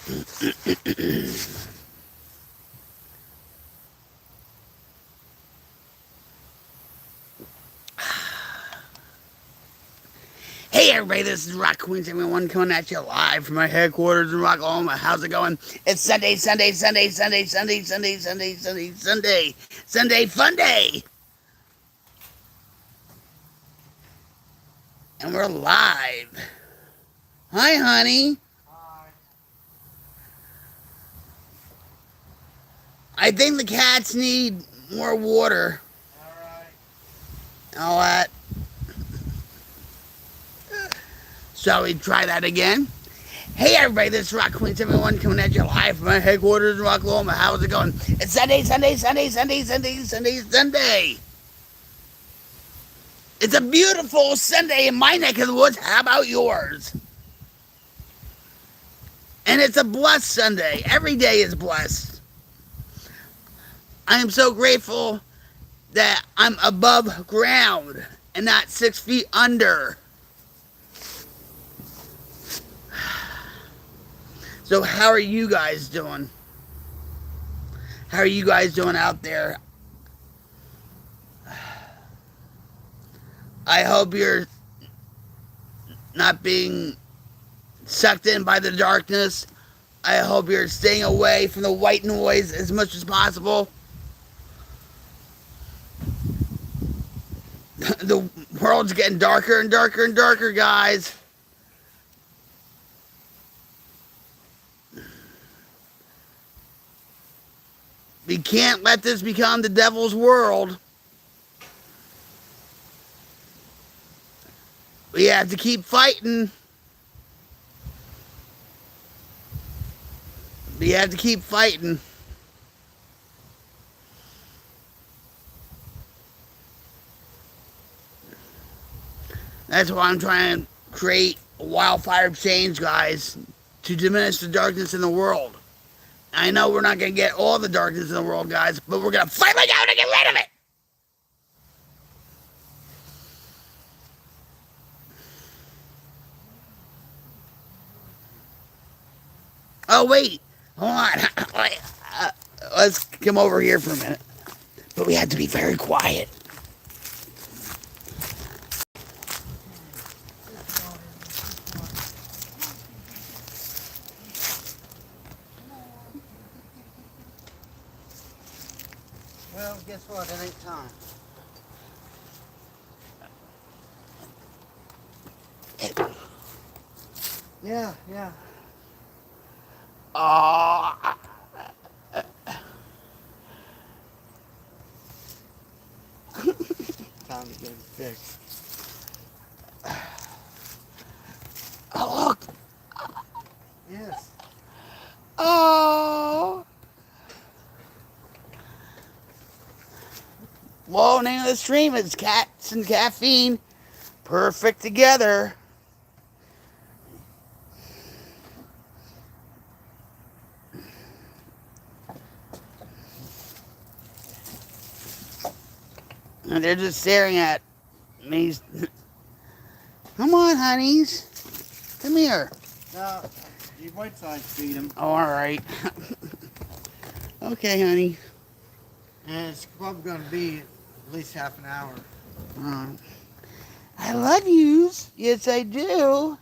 Hey everybody, this is Rock Queen 71 coming at you live from my headquarters in Rocklahoma. How's it going? It's Sunday, Sunday, Sunday, Sunday, Sunday, Sunday, Sunday, Sunday, Sunday, Sunday Fun Day. And we're live. Hi, honey. Hi. I think the cats need more water. Alright. All that. Shall we try that again? Hey everybody, this is Rock Queen 71 coming at you live from my headquarters in Rocklahoma. How's it going? It's Sunday, Sunday, Sunday, Sunday, Sunday, Sunday, Sunday. It's a beautiful Sunday in my neck of the woods. How about yours? And it's a blessed Sunday. Every day is blessed. I am so grateful that I'm above ground and not 6 feet under. So how are you guys doing? How are you guys doing out there? I hope you're not being sucked in by the darkness. I hope you're staying away from the white noise as much as possible. The world's getting darker and darker and darker, guys. We can't let this become the devil's world. We have to keep fighting. We have to keep fighting. That's why I'm trying to create a wildfire change, guys, to diminish the darkness in the world. I know we're not going to get all the darkness in the world, guys, but we're going to fight like hell to get rid of it. Oh, wait. Hold on. Let's come over here for a minute. But we have to be very quiet. Well, guess what? It ain't time. Yeah. Oh, Time to get it fixed. look. Yes. Oh. Well, name of the stream is Cats and Caffeine. Perfect together. And they're just staring at me. Come on, honeys. Come here. No, you wait till I feed him. Oh, all right. Okay, honey. And it's probably going to be at least half an hour. I love yous. Yes, I do.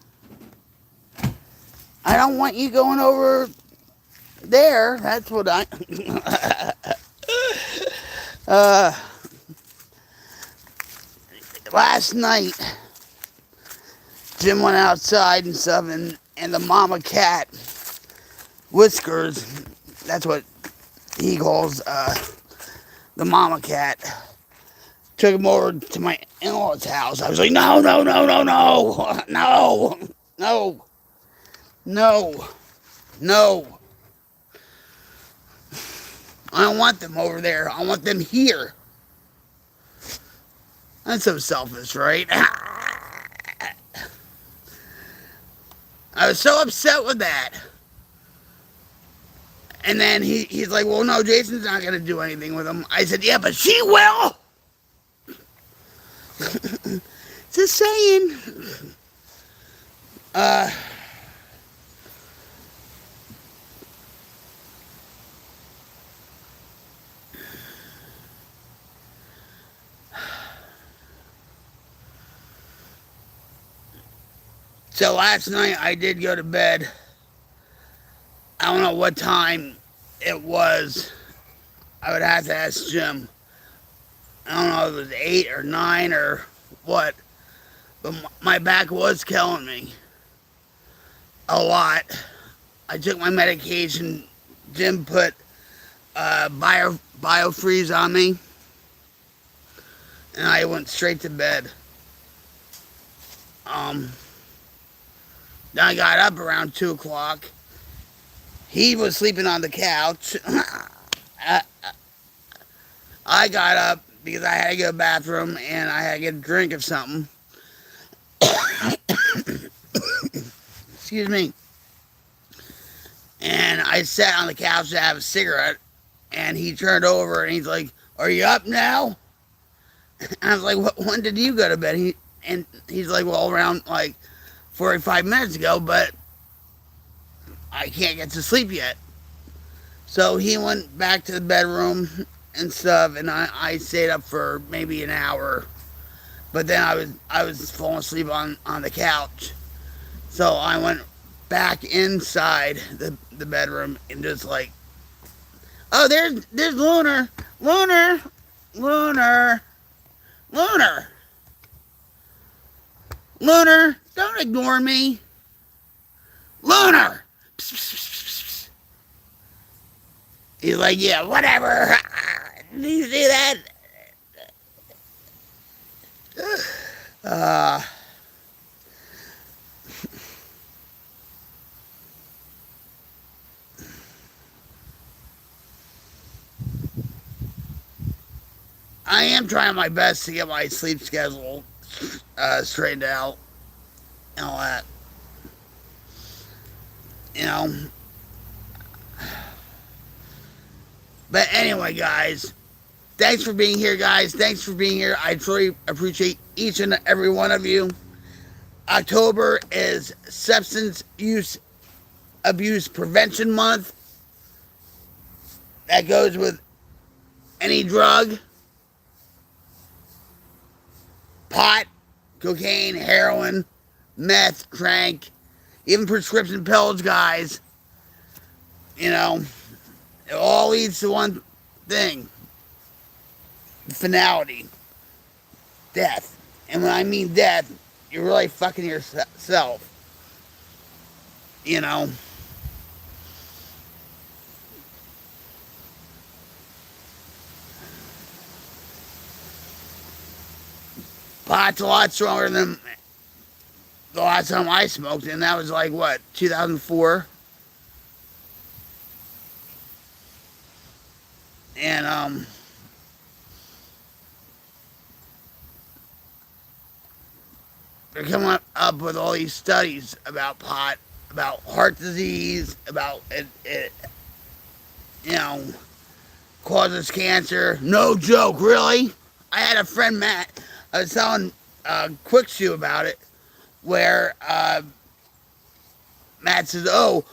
I don't want you going over there. That's what I... Last night, Jim went outside and stuff, and the mama cat, Whiskers, that's what he calls the mama cat, took him over to my in-laws' house. I was like, no, no, no, no, no, no, no, no, no. I don't want them over there. I want them here. That's so selfish, right? I was so upset with that. And then he's like, well, no, Jason's not going to do anything with him. I said, yeah, but she will. Just saying. So last night I did go to bed. I don't know what time it was. I would have to ask Jim. I don't know if it was 8 or 9 or what. But my back was killing me a lot. I took my medication. Jim put biofreeze on me, and I went straight to bed. Um, then I got up around 2 o'clock. He was sleeping on the couch. I got up because I had to go to the bathroom and I had to get a drink of something. Excuse me. And I sat on the couch to have a cigarette, and he turned over and he's like, "Are you up now?" And I was like, "When did you go to bed?" He's like, "Well, around like 45 minutes ago, but I can't get to sleep yet." So he went back to the bedroom and stuff, and I stayed up for maybe an hour. But then I was falling asleep on the couch. So I went back inside the bedroom and just like, "Oh, there's Lunar. Lunar. Lunar. Lunar. Lunar, don't ignore me. Lunar." He's like, "Yeah, whatever." Did you see that? Uh, I am trying my best to get my sleep schedule straightened out and all that. You know. But anyway, guys, thanks for being here, guys. Thanks for being here. I truly appreciate each and every one of you. October is Substance Use Abuse Prevention Month. That goes with any drug, pot, cocaine, heroin, meth, crank, even prescription pills, guys. You know, it all leads to one thing: finality, death. And when I mean death, you're really fucking yourself. You know. Pot's a lot stronger than the last time I smoked, and that was like what, 2004? And they're coming up with all these studies about pot, about heart disease, about it you know, causes cancer. No joke, really. I had a friend, Matt. I was telling Quick Shoe about it, where Matt says, "Oh,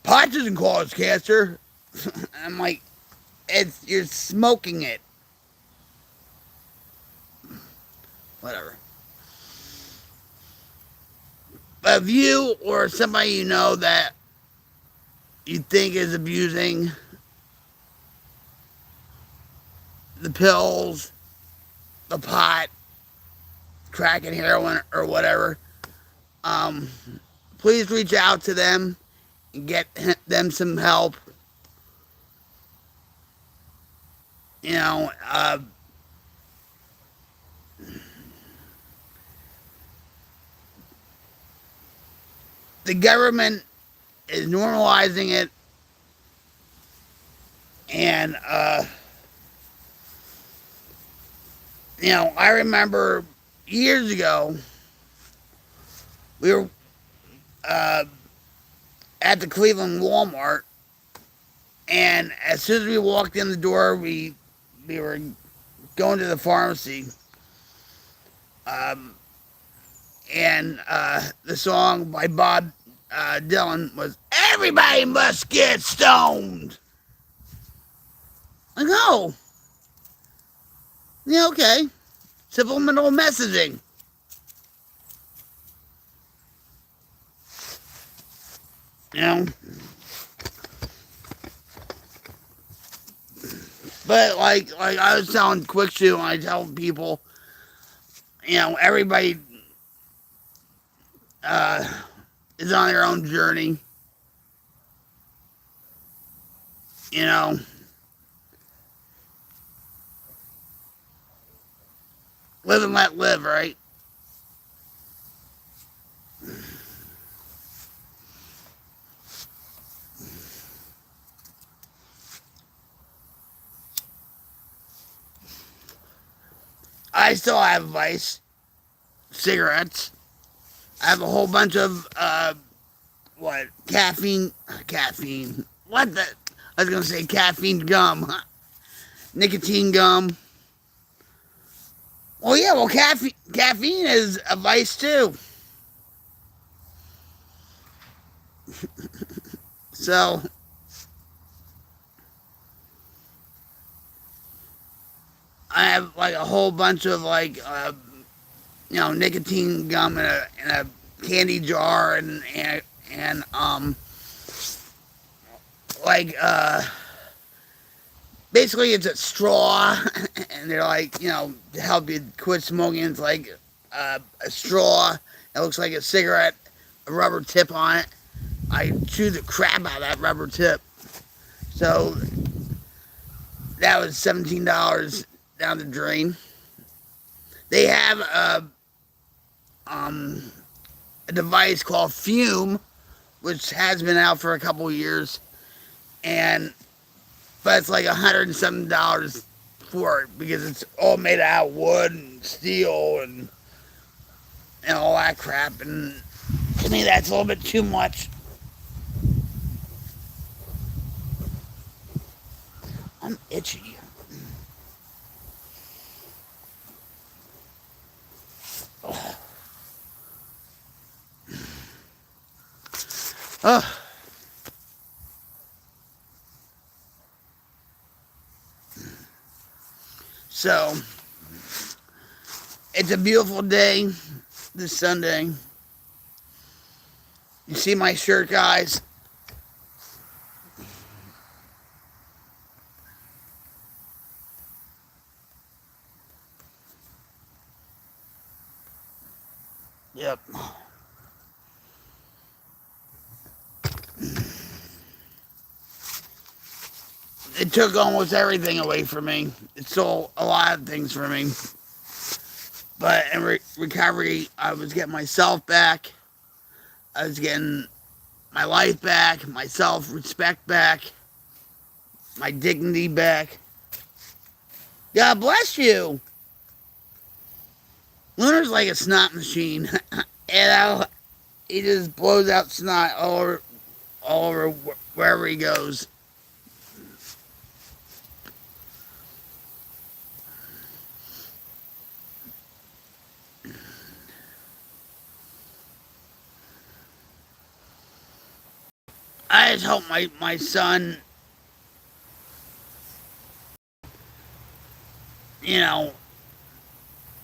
pot doesn't cause cancer." I'm like, you're smoking it. Whatever. But if you or somebody you know that you think is abusing the pills, the pot, crack and heroin, or whatever, please reach out to them and get them some help. You know, the government is normalizing it, and you know, I remember years ago we were at the Cleveland Walmart, and as soon as we walked in the door, we were going to the pharmacy, and the song by Bob Dylan was "Everybody Must Get Stoned." Like, oh, yeah, okay, subliminal messaging. You know, but like I was telling Quick Shoe, and I tell people, everybody uh, is on their own journey. You know, live and let live, right? I still have vice cigarettes. I have a whole bunch of caffeine. What the? I was gonna say caffeine gum, nicotine gum. Well, yeah, well, caffeine is a vice too. So I have like a whole bunch of nicotine gum in a candy jar and like basically it's a straw and they're like to help you quit smoking. It's like a straw. It looks like a cigarette, a rubber tip on it. I chew the crap out of that rubber tip. So that was $17 down the drain. They have a device called Fume, which has been out for a couple of years, and but it's like $107 for it because it's all made out of wood and steel and all that crap. And to me, that's a little bit too much. I'm itchy. Oh, so it's a beautiful day this Sunday. You see my shirt, guys? Yep. It took almost everything away from me. It stole a lot of things from me. But in recovery, I was getting myself back. I was getting my life back, my self-respect back, my dignity back. God bless you. Lunar's like a snot machine. He just blows out snot all over wherever he goes. I just hope my son, you know,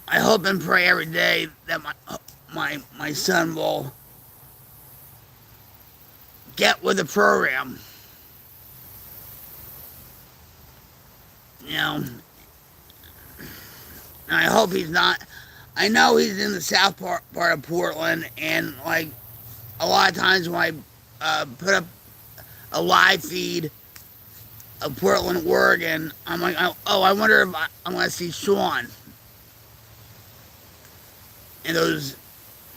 I hope and pray every day that my son will get with the program. You know, and I hope he's not. I know he's in the south part of Portland, and like a lot of times when I put up a live feed of Portland, Oregon, I'm like, oh, I wonder if I'm going to see Sean in those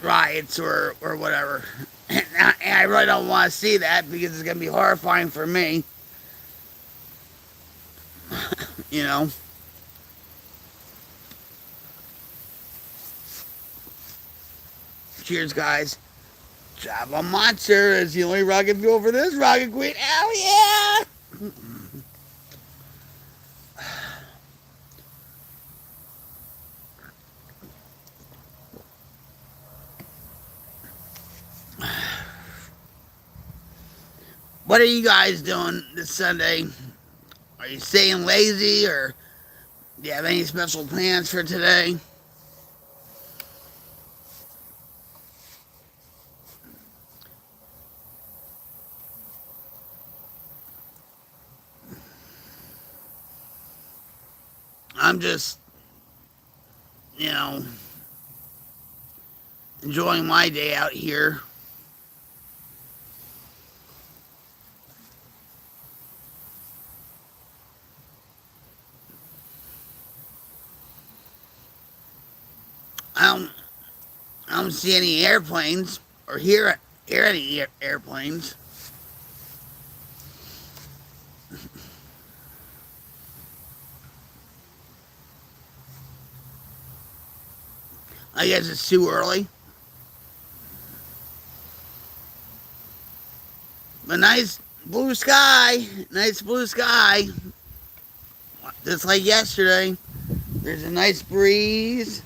riots or whatever. And I really don't want to see that because it's going to be horrifying for me. You know? Cheers, guys. Java Monster is the only rocket fuel for this rocket queen. Hell yeah! What are you guys doing this Sunday? Are you staying lazy or do you have any special plans for today? I'm just, you know, enjoying my day out here. I don't, I don't see any airplanes or hear any airplanes. I guess it's too early. But nice blue sky, just like yesterday. There's a nice breeze.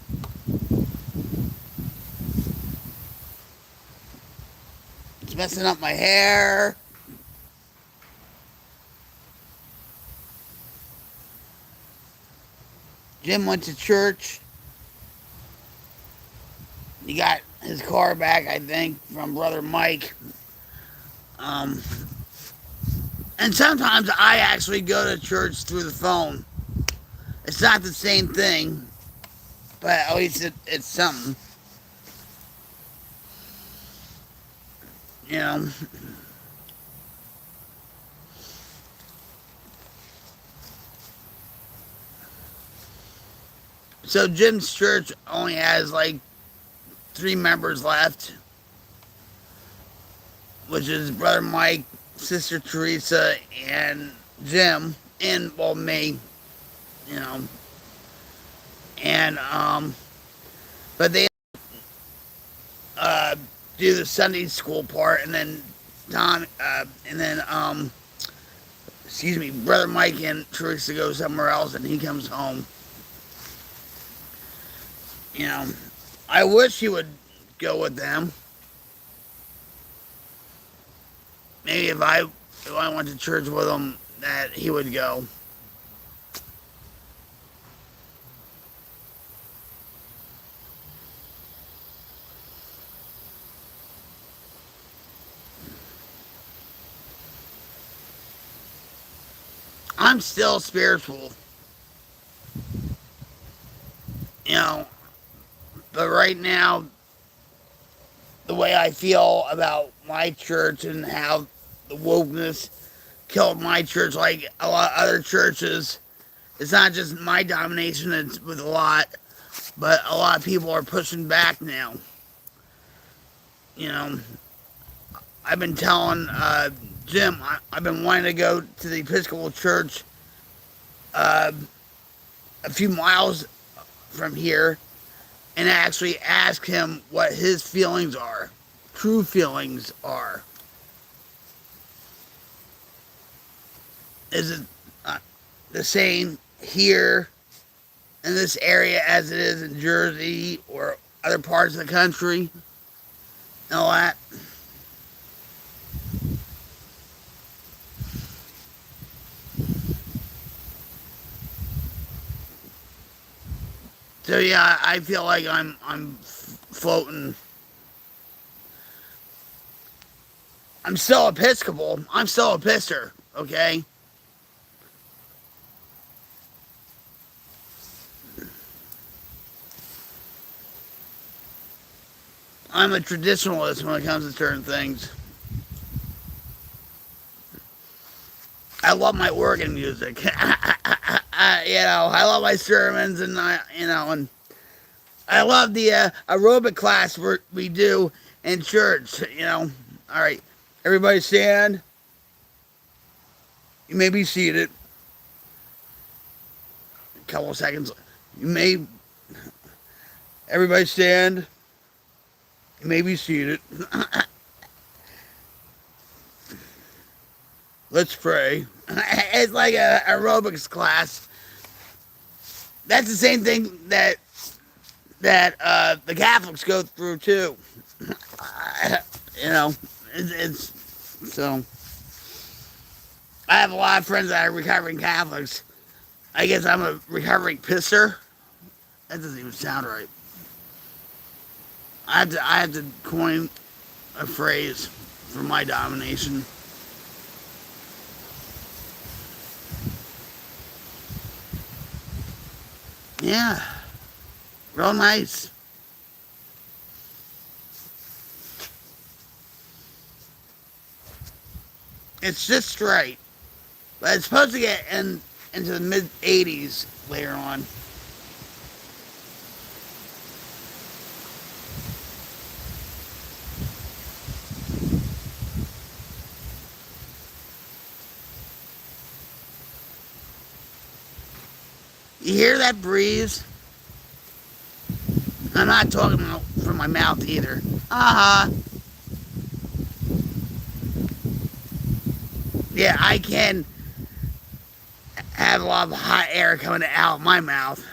It's messing up my hair. Jim went to church. He got his car back, I think, from brother Mike. Um, and sometimes I actually go to church through the phone. It's not the same thing, but at least it's something. You know. So Jim's church only has like 3 members left, which is brother Mike, sister Teresa, and Jim, and well me. You know, and but they uh do the Sunday school part, and then Don, and then excuse me, brother Mike and Teresa go somewhere else, and he comes home. You know, I wish he would go with them. Maybe if I went to church with him, that he would go. I'm still spiritual, you know, but right now, the way I feel about my church and how the wokeness killed my church, like a lot of other churches, it's not just my domination, it's with a lot, but a lot of people are pushing back now. You know, I've been telling Jim, I've been wanting to go to the Episcopal Church uh, a few miles from here and actually ask him what his feelings are, true feelings are. Is it the same here in this area as it is in Jersey or other parts of the country? And all that. So yeah, I feel like I'm floating. I'm still Episcopal. I'm still a pisser. Okay. I'm a traditionalist when it comes to certain things. I love my organ music. I love my sermons, and and I love the aerobic class we do in church. All right, everybody stand. You may be seated. A couple of seconds. You may. Everybody stand. You may be seated. Let's pray. It's like a aerobics class. That's the same thing that the Catholics go through too. you know, it's so. I have a lot of friends that are recovering Catholics. I guess I'm a recovering pisser. That doesn't even sound right. I have to coin a phrase for my domination. Yeah, real nice. It's just right. But it's supposed to get into the mid 80s later on. You hear that breeze? I'm not talking from my mouth either. Uh huh. Yeah, I can have a lot of hot air coming out of my mouth.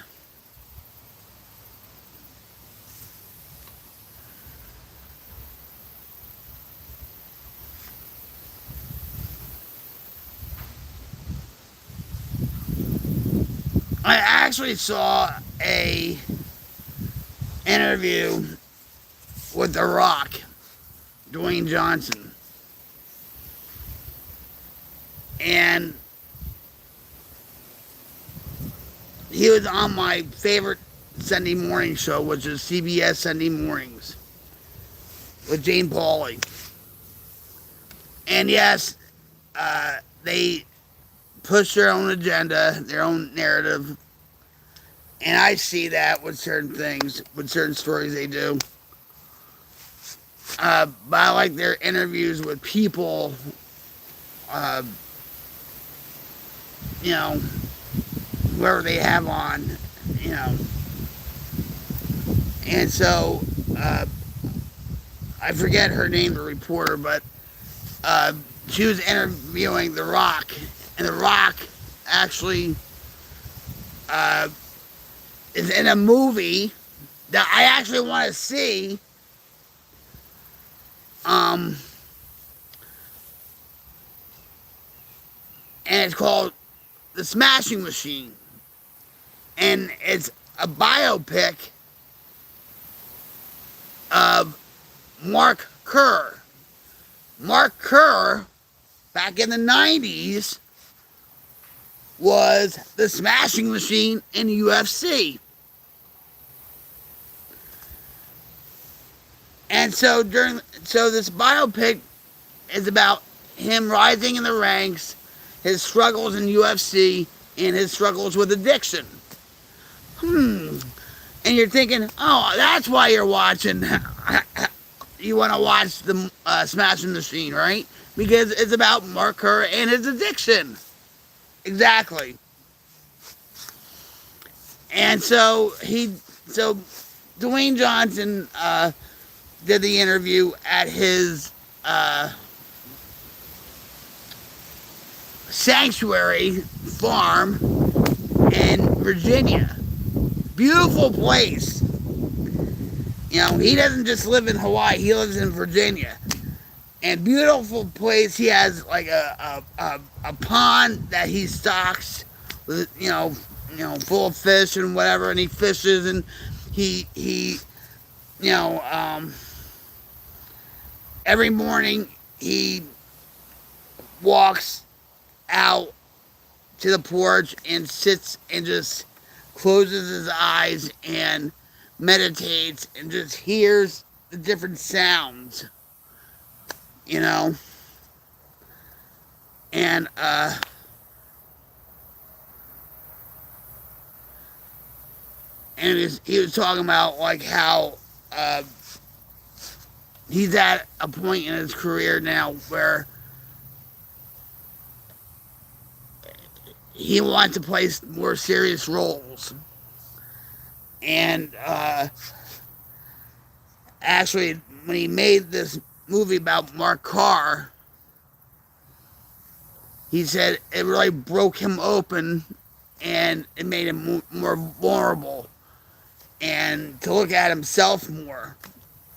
I actually saw a interview with The Rock, Dwayne Johnson, and he was on my favorite Sunday morning show, which is CBS Sunday Mornings with Jane Pauley. And yes, they push their own agenda, their own narrative, and I see that with certain things, with certain stories they do. But I like their interviews with people, uh, you know, whoever they have on, you know. And so, uh, I forget her name, the reporter, but uh, she was interviewing The Rock, and The Rock actually uh, is in a movie that I actually want to see. Um, and it's called The Smashing Machine, and it's a biopic of Mark Kerr. Mark Kerr, back in the 90s, was the Smashing Machine in UFC. And so this biopic is about him rising in the ranks, his struggles in UFC, and his struggles with addiction. And you're thinking, oh, that's why you're watching. You want to watch the Smashing Machine, right? Because it's about Mark Kerr and his addiction. Exactly. And so Dwayne Johnson did the interview at his sanctuary farm in Virginia. Beautiful place. You know, he doesn't just live in Hawaii, he lives in Virginia. And beautiful place. He has like a pond that he stocks with, full of fish and whatever, and he fishes, and he you know, every morning he walks out to the porch and sits and just closes his eyes and meditates and just hears the different sounds, you know. And he was talking about like how he's at a point in his career now where he wants to play more serious roles. And actually, when he made this movie about Mark Carr, he said it really broke him open and it made him more vulnerable and to look at himself more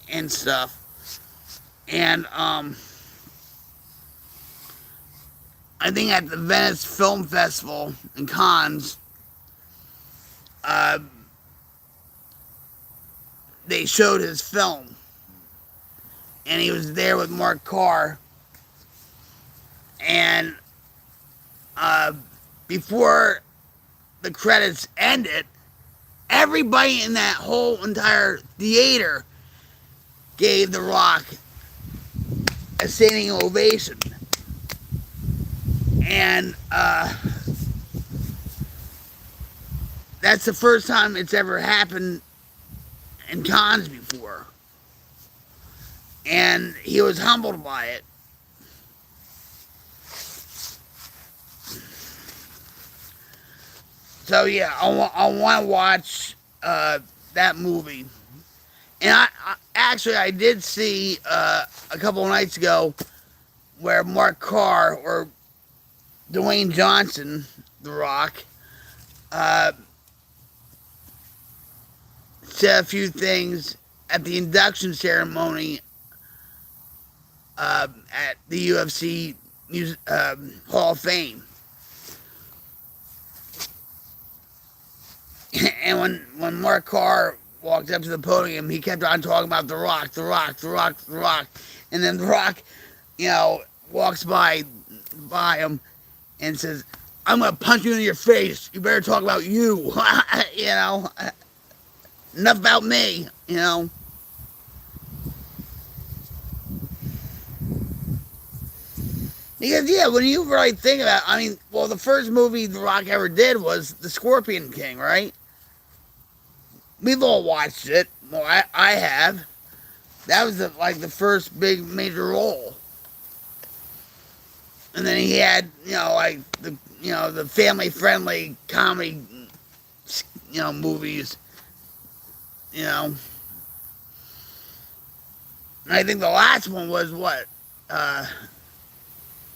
and stuff. And I think at the Venice Film Festival in Cannes, they showed his film, and he was there with Mark Carr. And before the credits ended, everybody in that whole entire theater gave The Rock a standing ovation. And that's the first time it's ever happened in cons before. And he was humbled by it. So yeah, I want to watch that movie. And I did see a couple of nights ago where Mark Carr or Dwayne Johnson, The Rock, uh, said a few things at the induction ceremony at the UFC Hall of Fame. And when Mark Carr walked up to the podium, he kept on talking about The Rock, The Rock, The Rock, The Rock. And then The Rock, walks by him and says, I'm going to punch you in your face. You better talk about you. Enough about me. Because, yeah, when you really think about it, the first movie The Rock ever did was The Scorpion King, right? We've all watched it. Well, I have. That was the first big major role. And then he had, the family friendly comedy, movies, And I think the last one was what?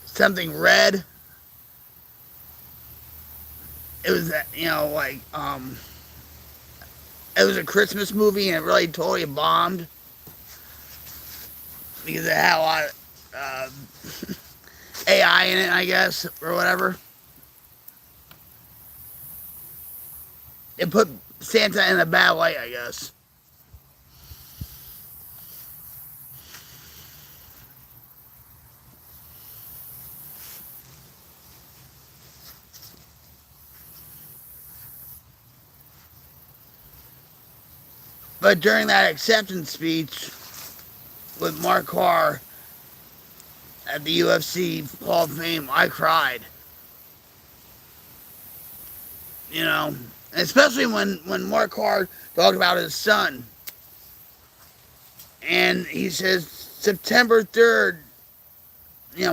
Something Red. It was, it was a Christmas movie and it really totally bombed because it had a lot of AI in it, I guess, or whatever. It put Santa in a bad light, I guess. But during that acceptance speech with Mark Carr at the UFC Hall of Fame, I cried. Especially when Mark Carr talked about his son. And he says, September 3rd,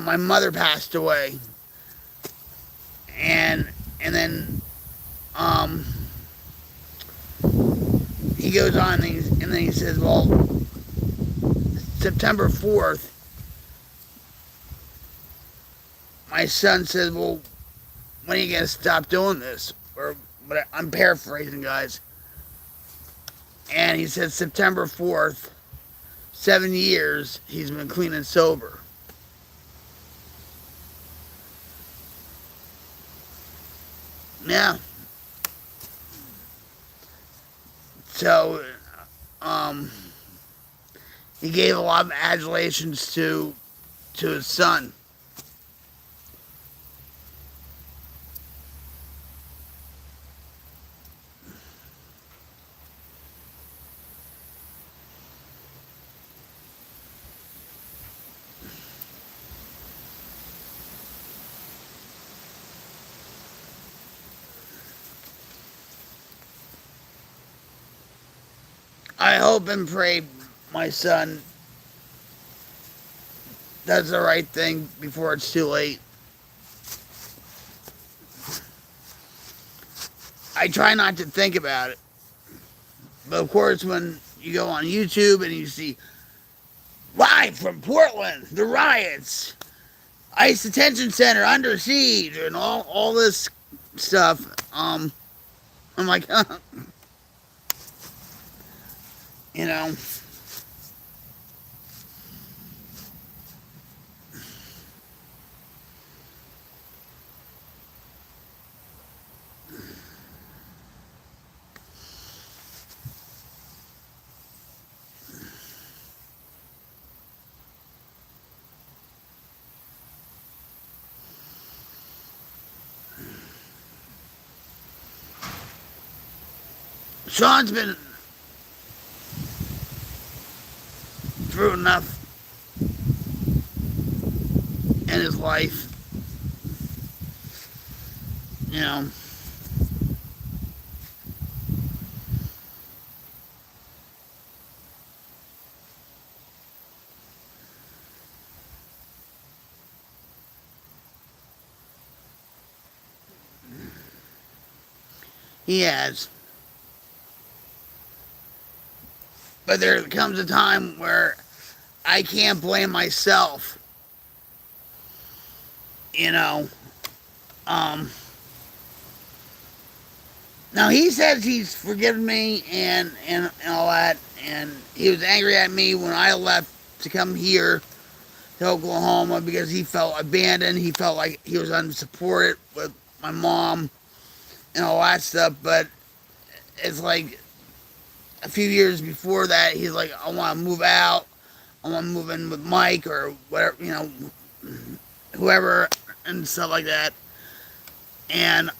my mother passed away. And then he goes on and then he says, well, September 4th, my son says, well, when are you going to stop doing this? But I'm paraphrasing, guys. And he said September 4th, 7 years, he's been clean and sober. Yeah. So, he gave a lot of adulations to his son. I hope and pray my son does the right thing before it's too late. I try not to think about it. But of course, when you go on YouTube and you see live from Portland, the riots, ICE detention center under siege, and all this stuff, I'm like, you know. Sean's been through enough in his life, you know. He has. But there comes a time where I can't blame myself, you know. Um, Now he says he's forgiven me and all that, and he was angry at me when I left to come here to Oklahoma because he felt abandoned. He felt like he was unsupported with my mom and all that stuff. But it's like a few years before that, he's like, I want to move out. I want to move in with Mike or whatever, you know, whoever and stuff like that. And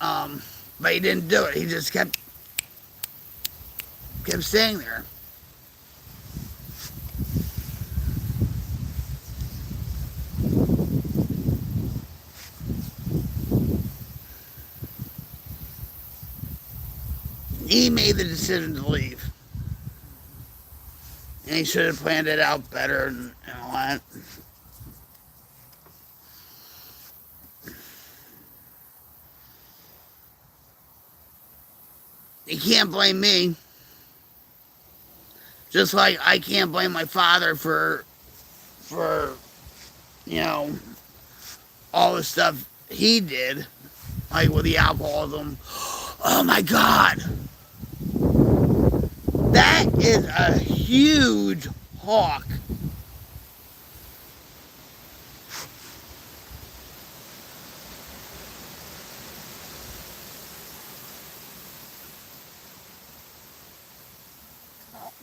but he didn't do it. He just kept staying there. He made the decision to leave. And he should have planned it out better and all that. He can't blame me. Just like I can't blame my father for you know all the stuff he did, like with the alcoholism. Oh my God, that is a huge hawk.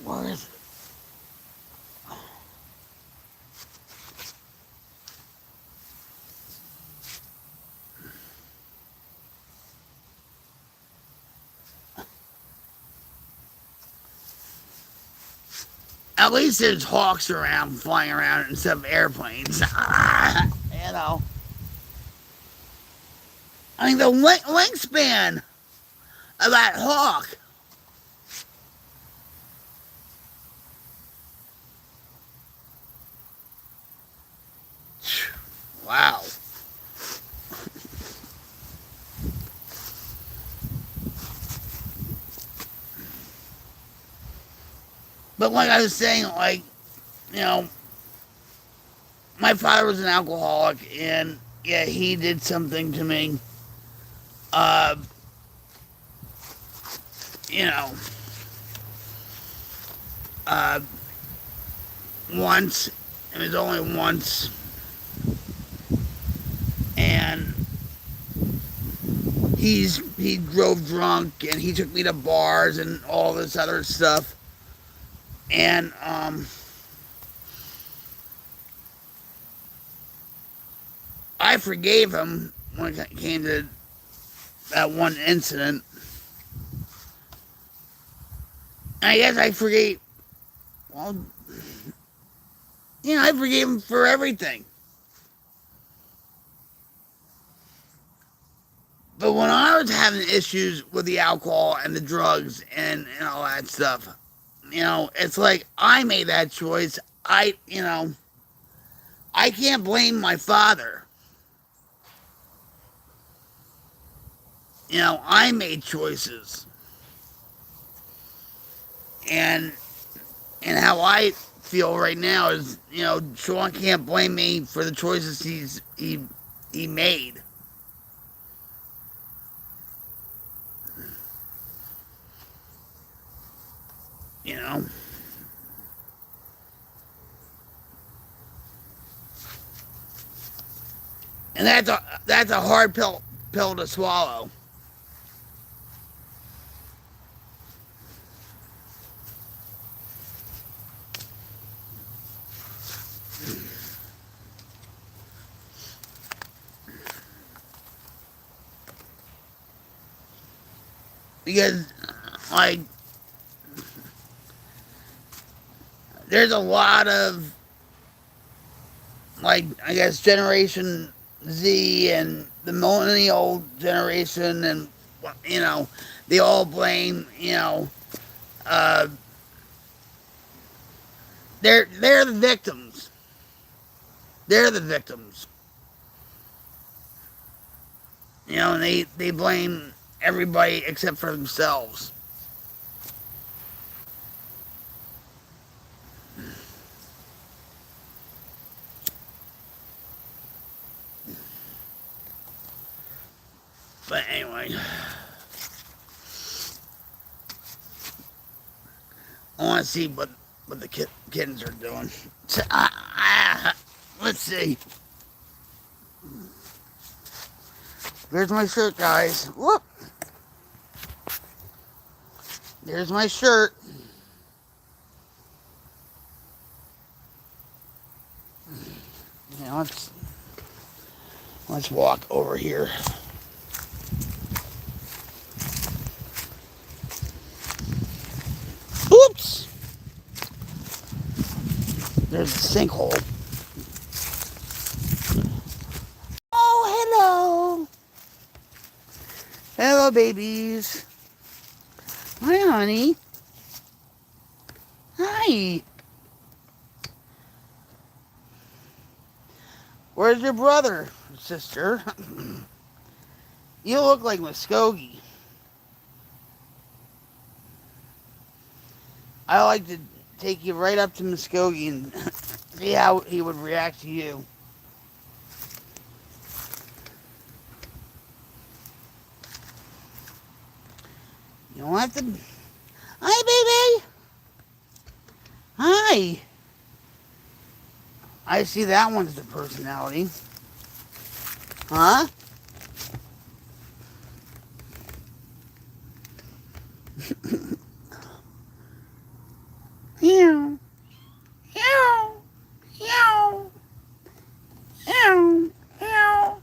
What is it? At least there's hawks around, flying around instead of airplanes. You know. I mean, the wingspan of that hawk. Wow. But like I was saying, like, you know, my father was an alcoholic, and yeah, he did something to me. Uh, you know, uh, once. It was only once, and he drove drunk, and he took me to bars and all this other stuff, and I forgave him when it came to that one incident. And I guess I forgave. Well, you know, I forgave him for everything. But when I was having issues with the alcohol and the drugs and all that stuff, you know, it's like I made that choice. You know, I can't blame my father. You know, I made choices. And how I feel right now is, you know, Sean can't blame me for the choices he made. You know, and that's a hard pill to swallow. Because, like, there's a lot of, like, I guess Generation Z and the millennial generation, and they all blame, uh, they're the victims. They're the victims. And they blame everybody except for themselves. But anyway, I want to see what the kittens are doing. Let's see. There's my shirt, guys. Whoop. There's my shirt. Now let's walk over here. Oops. There's a sinkhole. Oh, hello. Hello, babies. Hi, honey. Hi. Where's your brother, sister? You look like Muskogee. I like to take you right up to Muskogee and see how he would react to you. You don't have to. Hi, baby. Hi. I see that one's the personality. Huh? Meow. Meow. Meow. Meow. Meow.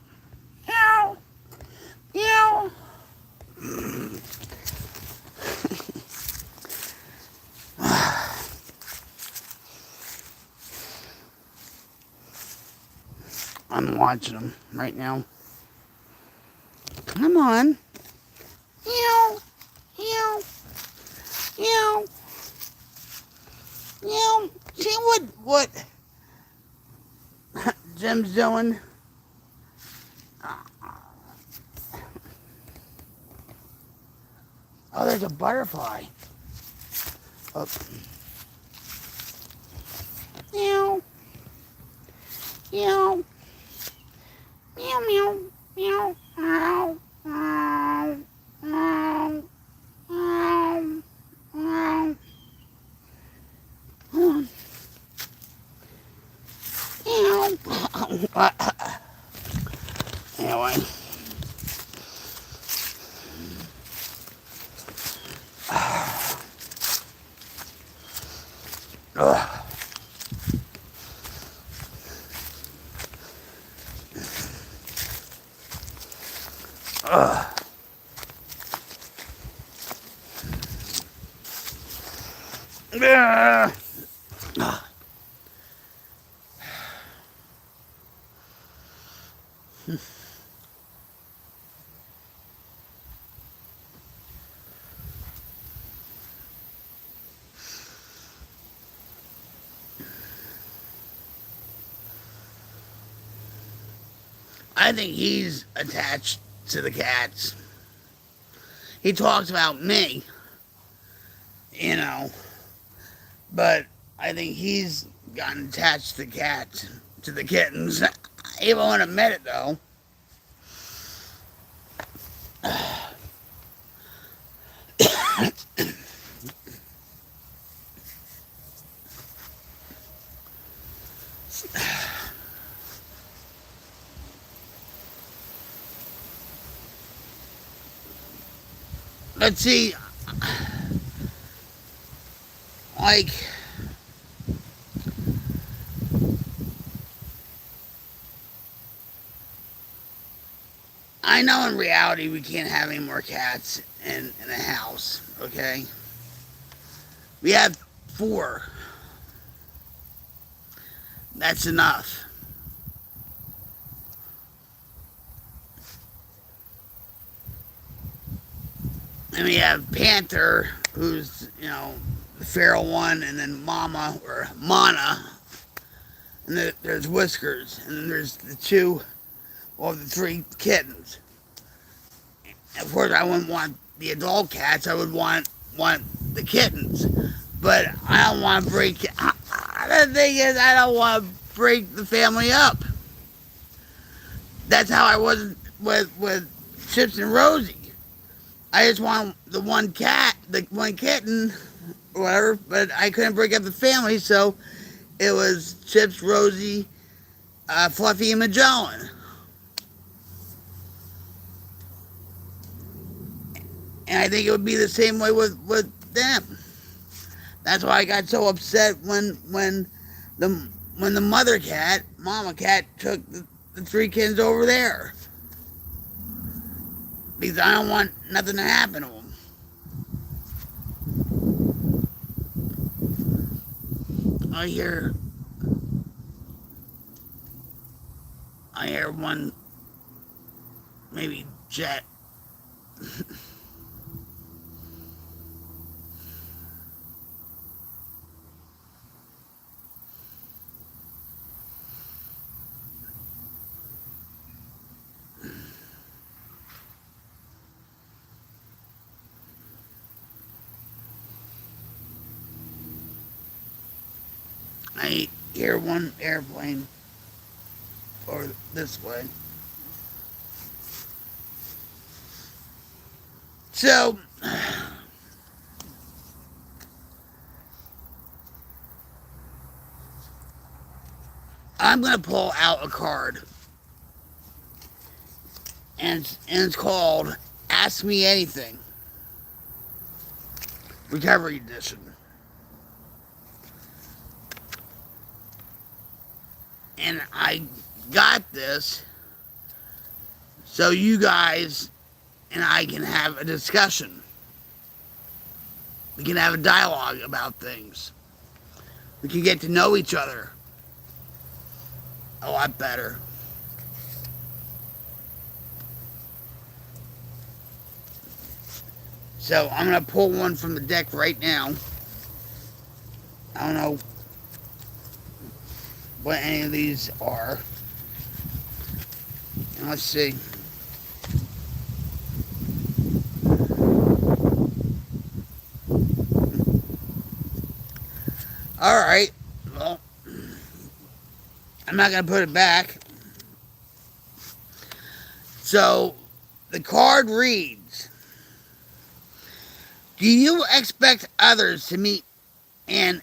Meow. Meow. I'm watching them right now. Come on. Meow. Meow. Meow. Meow. See what Jim's doing? Oh, there's a butterfly. Oh. Meow. Meow. Meow, meow, meow, meow, meow, meow, meow, meow. Hold on. Meow. Anyway. Ugh. Yeah. I think he's attached to the cats. He talks about me, but I think he's gotten attached to the cats, to the kittens. He won't admit it, though. Let's see, like, I know in reality we can't have any more cats in a house, okay? We have 4. That's enough. And we have Panther, who's, the feral one, and then Mama, or Mana, and there's Whiskers, and then there's the two, well, the three kittens. Of course, I wouldn't want the adult cats. I would want the kittens, but I don't want to break. The thing is, I don't want to break the family up. That's how I was with Chips and Rosie. I just want the one cat, the one kitten, or whatever. But I couldn't break up the family, so it was Chips, Rosie, Fluffy, and Magellan. And I think it would be the same way with them. That's why I got so upset when the mother cat, Mama cat, took the three kittens over there. Because I don't want nothing to happen to them. I hear one, maybe jet. I hear one airplane or this way. So, I'm going to pull out a card. And it's called Ask Me Anything. Recovery Edition. And I got this so you guys and I can have a discussion. We can have a dialogue about things. We can get to know each other a lot better. So I'm going to pull one from the deck right now. I don't know what any of these are. And let's see. Alright, well, I'm not going to put it back. So, the card reads, do you expect others to meet an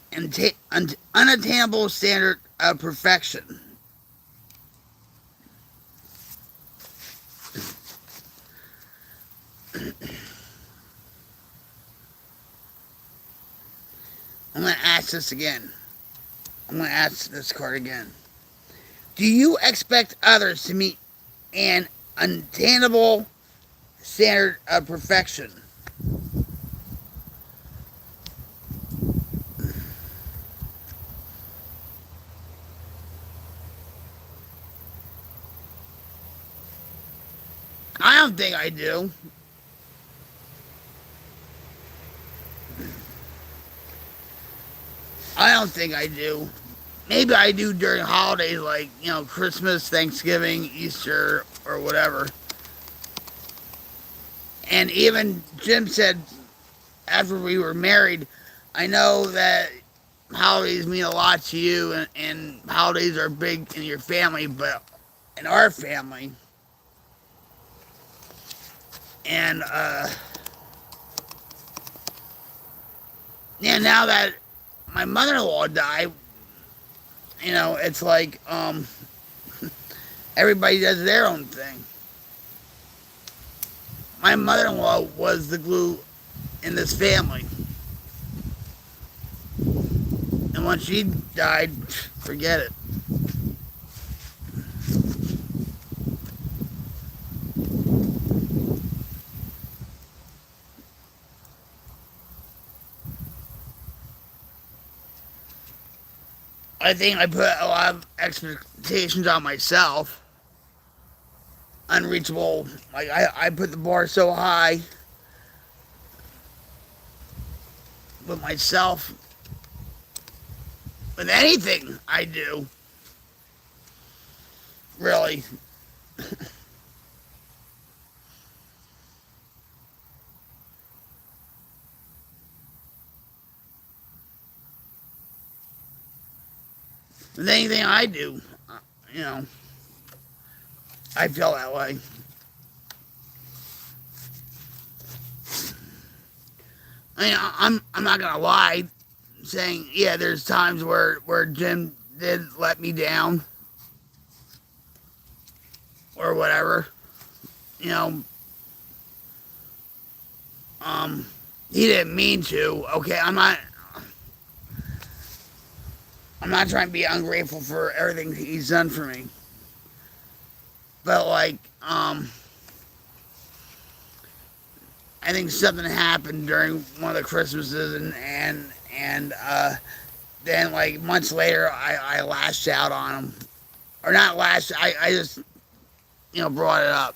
unattainable standard of perfection? I'm going to ask this again. I'm going to ask this card again. Do you expect others to meet an unattainable standard of perfection? I don't think I do. I don't think I do. Maybe I do during holidays like, Christmas, Thanksgiving, Easter, or whatever. And even Jim said after we were married, I know that holidays mean a lot to you and holidays are big in your family, but in our family, and yeah, now that my mother-in-law died, it's like everybody does their own thing. My mother-in-law was the glue in this family. And once she died, forget it. I think I put a lot of expectations on myself. Unreachable. Like, I put the bar so high with myself, with anything I do, really. With anything I do, you know, I feel that way. I mean, I'm not gonna lie, saying yeah, there's times where Jim did let me down or whatever. You know, um, he didn't mean to. Okay, I'm not trying to be ungrateful for everything he's done for me, but like, I think something happened during one of the Christmases, and then like months later, I lashed out on him, or not lashed. I just brought it up.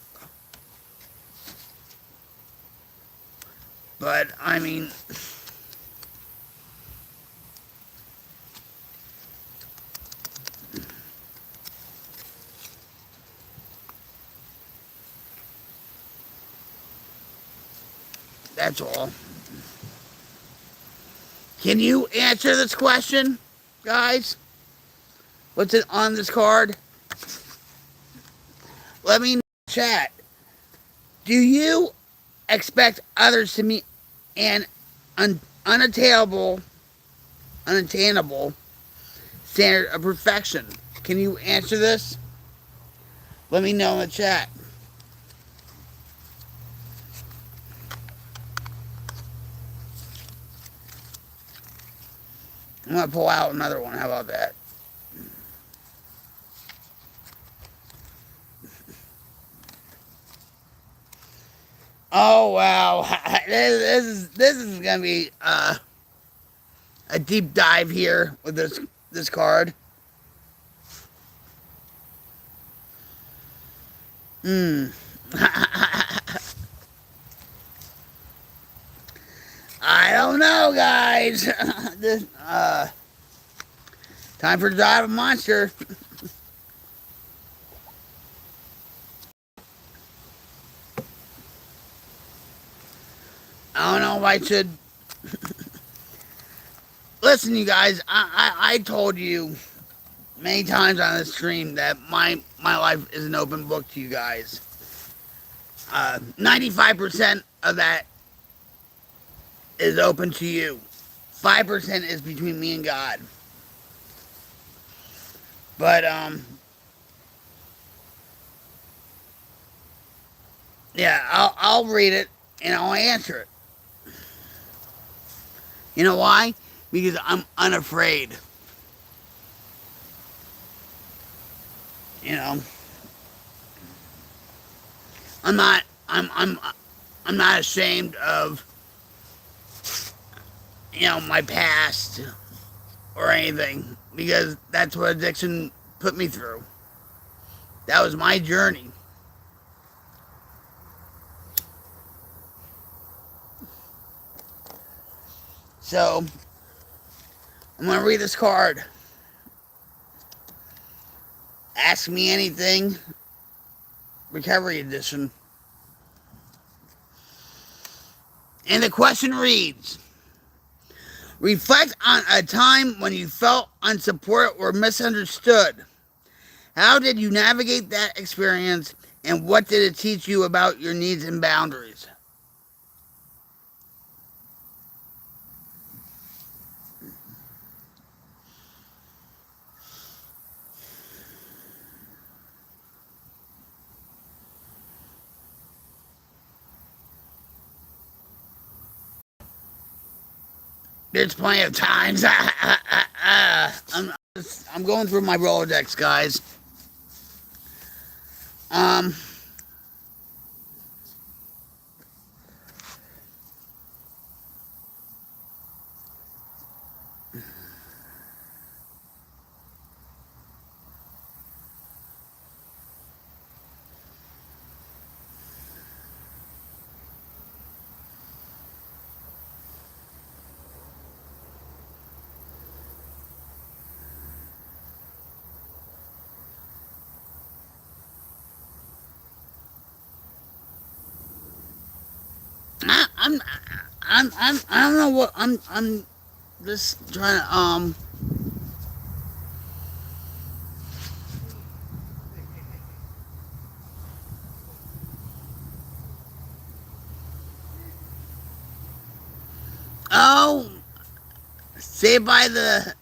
But I mean, that's all. Can you answer this question, guys? What's it on this card? Let me know in the chat. Do you expect others to meet an unattainable standard of perfection? Can you answer this? Let me know in the chat. I'm gonna pull out another one. How about that? Oh wow, this is gonna be a deep dive here with this card. Hmm. I don't know, guys. this, time for Drive a Monster. I don't know if I should. Listen, you guys. I told you many times on this stream that my life is an open book to you guys. 95% of that is open to you. 5% is between me and God. But yeah, I'll read it and I'll answer it. You know why? Because I'm unafraid. You know, I'm not. I'm not ashamed of my past or anything because that's what addiction put me through. That was my journey. So I'm gonna read this card. Ask me anything. Recovery edition. And the question reads: reflect on a time when you felt unsupported or misunderstood. How did you navigate that experience, and what did it teach you about your needs and boundaries? There's plenty of times. I'm going through my Rolodex, guys. Um, I, I don't know what I'm just trying to oh, say by the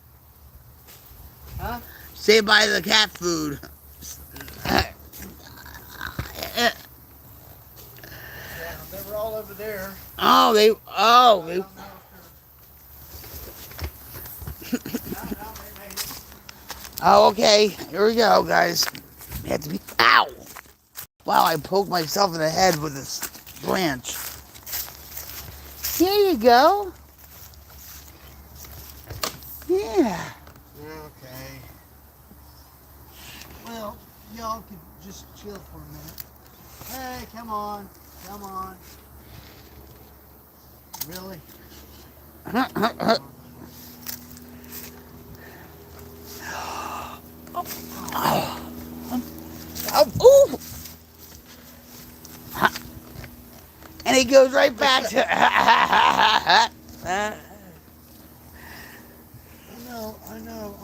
Huh? say by the cat food. Yeah, they were all over there. Oh, So I don't know if they're. No, no, they made it. oh, okay. Here we go, guys. You have to be. Ow! Wow, I poked myself in the head with this branch. Here you go. Yeah. Okay. Well, y'all could just chill for a minute. Hey, come on. Come on. Really? Oh, ooh. And he goes right back to. I know.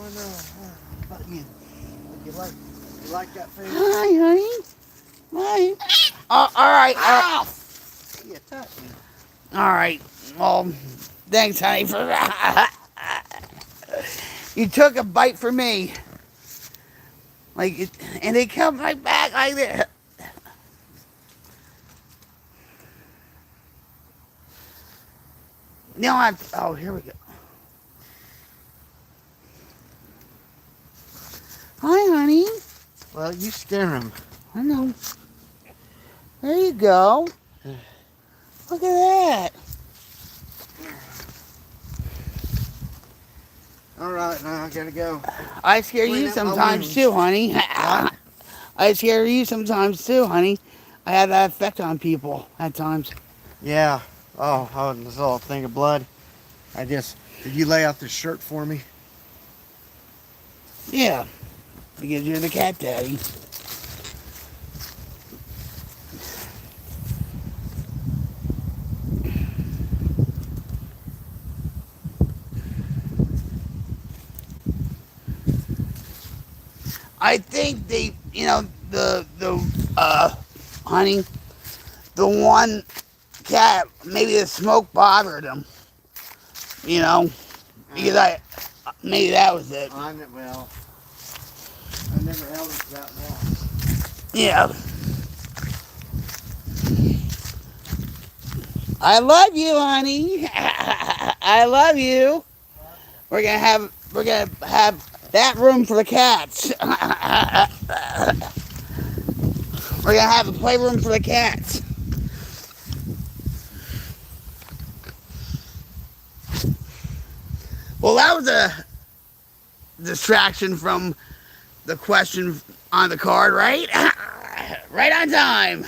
But you like that food? Hi, honey. Hi. All right. Ow! You touched me. All right. Well, thanks, honey, for that. You took a bite from me. Like, and they come right back like this. Now I'm. Oh, here we go. Hi, honey. Well, you scare him. I know. There you go. Look at that. All right, now I gotta go. I scare Clean you up my sometimes wounds. too, honey. What? I scare you sometimes too, honey. I have that effect on people at times. Yeah. Oh, this little thing of blood. Did you lay out this shirt for me? Yeah, because you're the cat daddy. I think they, honey, the one cat, maybe the smoke bothered him, because maybe that was it. Well, I never held it that long. Yeah. I love you, honey. I love you. We're gonna have that room for the cats. We're gonna have a playroom for the cats. Well, that was a distraction from the question on the card, right? Right on time.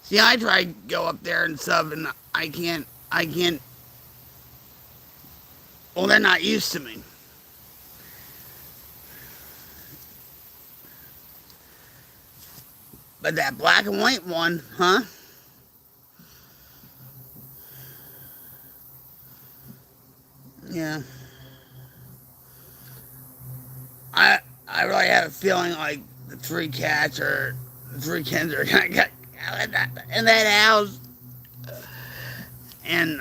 See, I try to go up there and stuff, and I can't. Well, they're not used to me. But that black and white one, huh? Yeah. I really have a feeling like the three cats or the three kids are gonna get in that house, and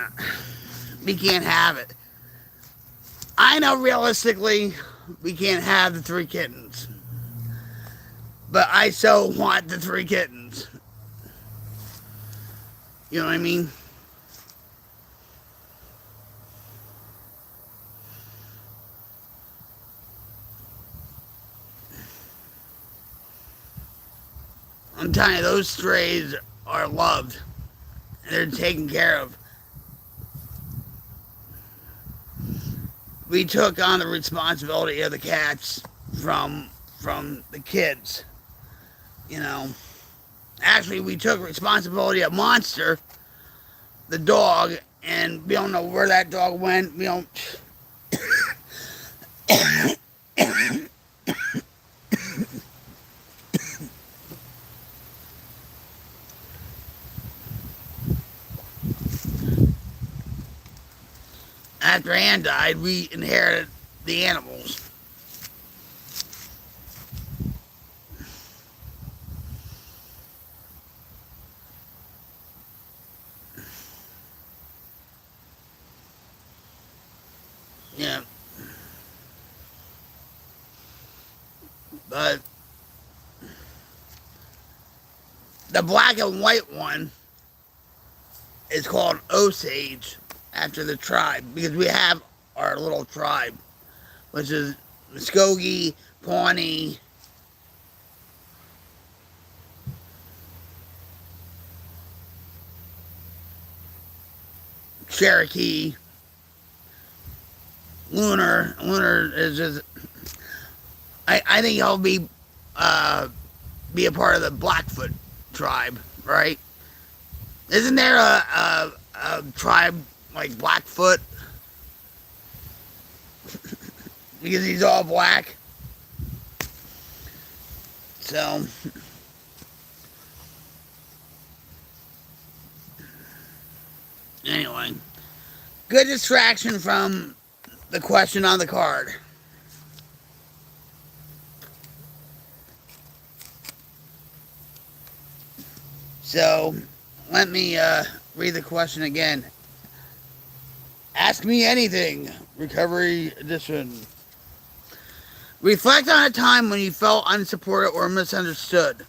we can't have it. I know realistically we can't have the three kittens, but I so want the three kittens. You know what I mean? I'm telling you, those strays are loved and they're taken care of. We took on the responsibility of the cats from the kids. You know, actually, we took responsibility of Monster, the dog, and we don't know where that dog went. We don't. after Ann died, we inherited the animals. Yeah. But the black and white one is called Osage after the tribe because we have our little tribe, which is Muskogee, Pawnee, Cherokee, Lunar. Lunar is just. I think he'll be a part of the Blackfoot tribe, right? Isn't there a tribe like Blackfoot because he's all black? So anyway, good distraction from the question on the card. So let me read the question again. Ask me anything. Recovery edition. Reflect on a time when you felt unsupported or misunderstood.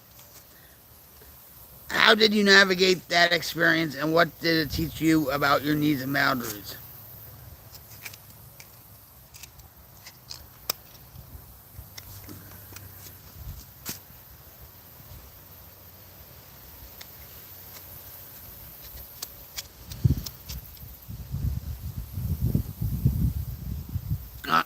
How did you navigate that experience and what did it teach you about your needs and boundaries? Uh,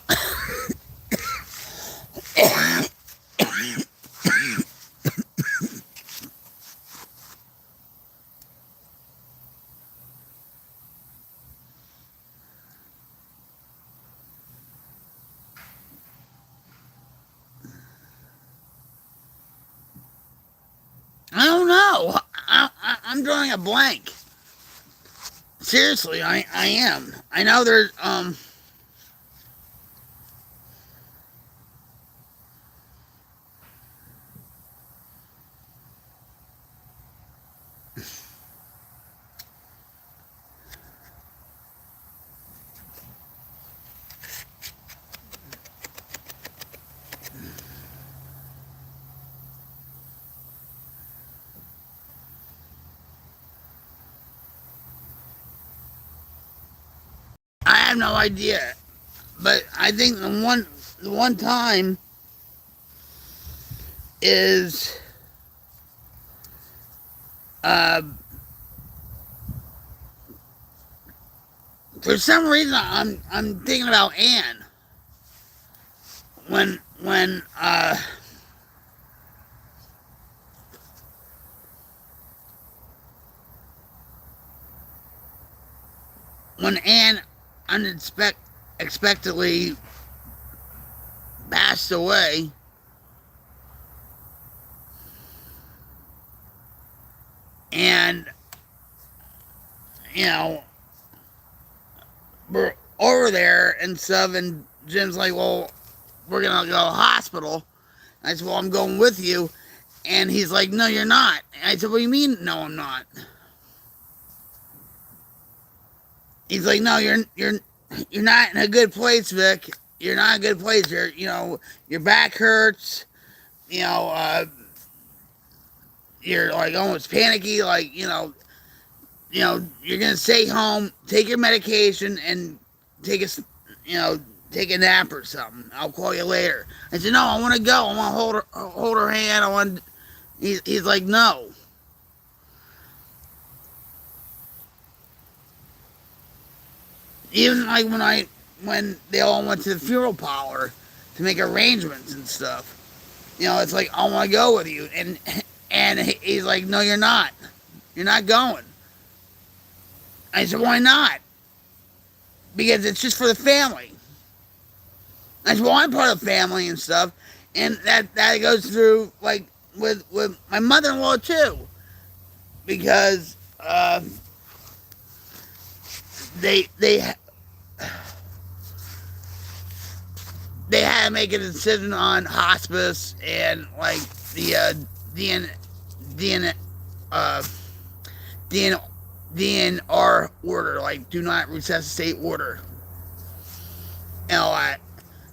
I don't know. I'm drawing a blank. Seriously, I am. I know there's I have no idea. But I think the one time is uh for some reason I'm thinking about Anne when when Anne unexpectedly passed away. And you know we're over there and stuff, and Jim's like, well, we're gonna go to the hospital. And I said, well, I'm going with you. And he's like, no, you're not. And I said, what do you mean, no, I'm not? He's like, no, you're not in a good place, Vic. You're not in a good place. Your back hurts. You know, you're like almost panicky. Like, you're gonna stay home, take your medication, and take a, take a nap or something. I'll call you later. I said, no, I want to go. I want to hold her hand. I want. He's like, no. Even like when they all went to the funeral parlor to make arrangements and stuff. It's like I want to go with you, and he's like, no, you're not. You're not going. I said, why not? Because it's just for the family. I said, well, I'm part of the family and stuff, and that goes through like with my mother-in-law too, because they had to make a decision on hospice and like the DN, DN, uh, DN, DNR order, like do not resuscitate order, and all that.